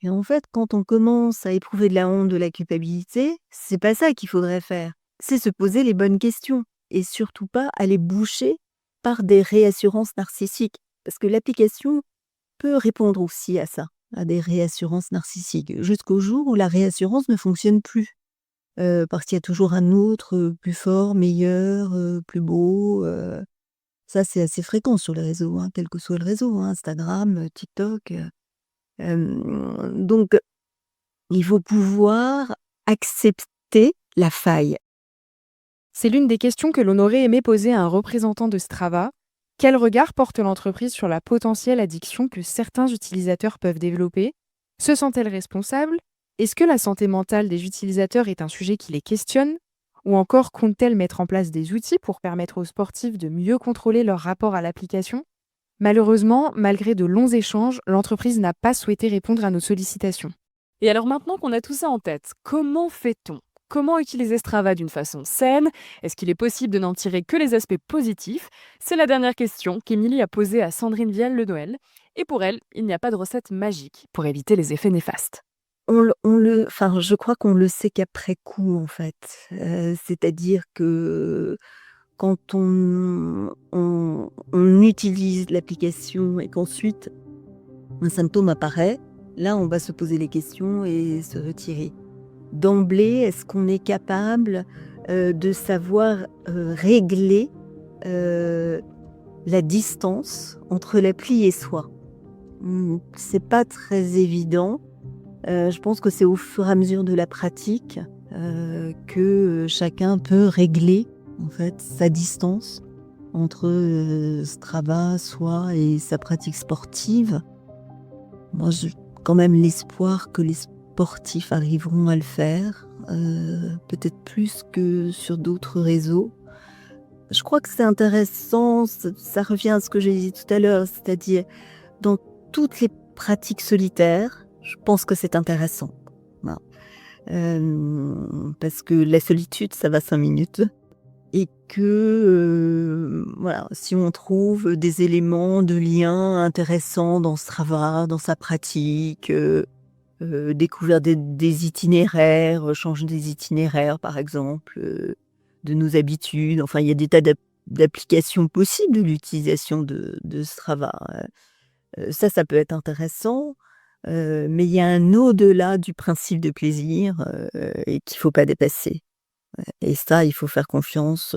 Et en fait, quand on commence à éprouver de la honte, de la culpabilité, c'est pas ça qu'il faudrait faire. C'est se poser les bonnes questions et surtout pas aller boucher par des réassurances narcissiques. Parce que l'application peut répondre aussi à ça, à des réassurances narcissiques, jusqu'au jour où la réassurance ne fonctionne plus. Parce qu'il y a toujours un autre plus fort, meilleur, plus beau. Ça, c'est assez fréquent sur les réseaux, quel que soit le réseau, Instagram, TikTok. Donc, il faut pouvoir accepter la faille. C'est l'une des questions que l'on aurait aimé poser à un représentant de Strava. Quel regard porte l'entreprise sur la potentielle addiction que certains utilisateurs peuvent développer? Se sent-elle responsable? Est-ce que la santé mentale des utilisateurs est un sujet qui les questionne? Ou encore compte-t-elle mettre en place des outils pour permettre aux sportifs de mieux contrôler leur rapport à l'application? Malheureusement, malgré de longs échanges, l'entreprise n'a pas souhaité répondre à nos sollicitations. Et alors maintenant qu'on a tout ça en tête, comment fait-on ? comment utiliser Strava d'une façon saine? Est-ce qu'il est possible de n'en tirer que les aspects positifs? C'est la dernière question qu'Émilie a posée à Sandrine Vielle-Le Noël. Et pour elle, il n'y a pas de recette magique pour éviter les effets néfastes. Enfin, je crois qu'on le sait qu'après coup, en fait. C'est-à-dire que quand on utilise l'application et qu'ensuite un symptôme apparaît, là, on va se poser les questions et se retirer. D'emblée, est-ce qu'on est capable de savoir régler la distance entre l'appli et soi? C'est pas très évident. Je pense que c'est au fur et à mesure de la pratique que chacun peut régler en fait sa distance entre Strava, soi et sa pratique sportive. Moi, j'ai quand même l'espoir que les sportifs arriveront à le faire, peut-être plus que sur d'autres réseaux. Je crois que c'est intéressant, ça revient à ce que j'ai dit tout à l'heure, c'est-à-dire dans toutes les pratiques solitaires, je pense que c'est intéressant. Voilà. Parce que la solitude, ça va 5 minutes. Et que voilà, si on trouve des éléments de lien intéressants dans Strava, dans sa pratique, découvrir des itinéraires, changer des itinéraires par exemple, de nos habitudes. Enfin, il y a des tas d'applications possibles de l'utilisation de Strava. Ça peut être intéressant, mais il y a un au-delà du principe de plaisir et qu'il ne faut pas dépasser. Et ça, il faut faire confiance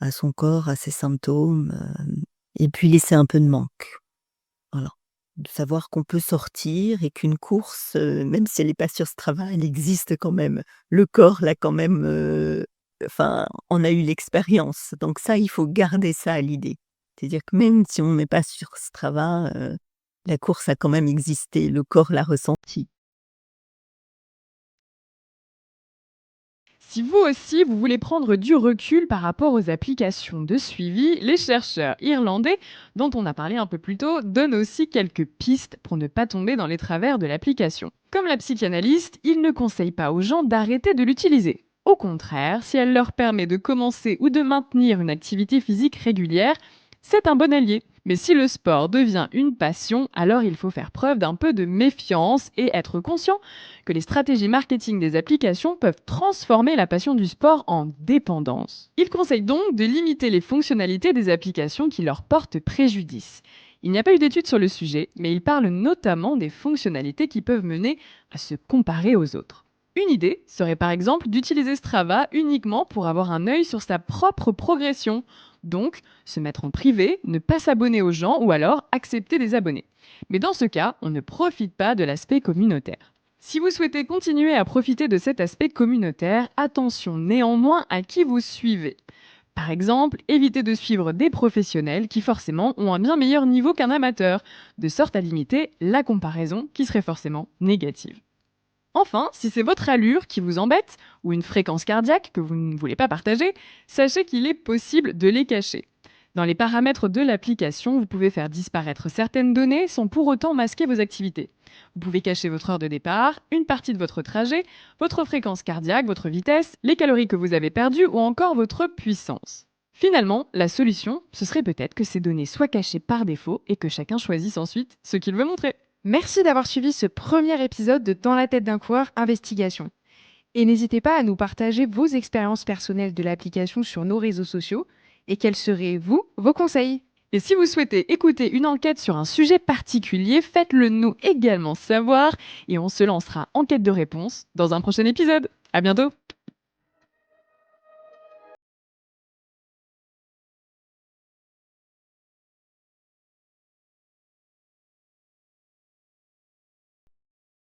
à son corps, à ses symptômes, et puis laisser un peu de manque. Voilà. De savoir qu'on peut sortir et qu'une course, même si elle n'est pas sur Strava, elle existe quand même. Le corps l'a quand même, enfin, on a eu l'expérience. Donc ça, il faut garder ça à l'idée. C'est-à-dire que même si on n'est pas sur Strava, la course a quand même existé, le corps l'a ressenti. Si vous aussi, vous voulez prendre du recul par rapport aux applications de suivi, les chercheurs irlandais, dont on a parlé un peu plus tôt, donnent aussi quelques pistes pour ne pas tomber dans les travers de l'application. Comme la psychanalyste, ils ne conseillent pas aux gens d'arrêter de l'utiliser. Au contraire, si elle leur permet de commencer ou de maintenir une activité physique régulière, c'est un bon allié. Mais si le sport devient une passion, alors il faut faire preuve d'un peu de méfiance et être conscient que les stratégies marketing des applications peuvent transformer la passion du sport en dépendance. Il conseille donc de limiter les fonctionnalités des applications qui leur portent préjudice. Il n'y a pas eu d'études sur le sujet, mais il parle notamment des fonctionnalités qui peuvent mener à se comparer aux autres. Une idée serait par exemple d'utiliser Strava uniquement pour avoir un œil sur sa propre progression. Donc, se mettre en privé, ne pas s'abonner aux gens ou alors accepter des abonnés. Mais dans ce cas, on ne profite pas de l'aspect communautaire. Si vous souhaitez continuer à profiter de cet aspect communautaire, attention néanmoins à qui vous suivez. Par exemple, évitez de suivre des professionnels qui forcément ont un bien meilleur niveau qu'un amateur, de sorte à limiter la comparaison qui serait forcément négative. Enfin, si c'est votre allure qui vous embête, ou une fréquence cardiaque que vous ne voulez pas partager, sachez qu'il est possible de les cacher. Dans les paramètres de l'application, vous pouvez faire disparaître certaines données sans pour autant masquer vos activités. Vous pouvez cacher votre heure de départ, une partie de votre trajet, votre fréquence cardiaque, votre vitesse, les calories que vous avez perdues ou encore votre puissance. Finalement, la solution, ce serait peut-être que ces données soient cachées par défaut et que chacun choisisse ensuite ce qu'il veut montrer. Merci d'avoir suivi ce premier épisode de Dans la tête d'un coureur Investigation. Et n'hésitez pas à nous partager vos expériences personnelles de l'application sur nos réseaux sociaux et quels seraient, vous, vos conseils. Et si vous souhaitez écouter une enquête sur un sujet particulier, faites-le nous également savoir et on se lancera en quête de réponse dans un prochain épisode. À bientôt!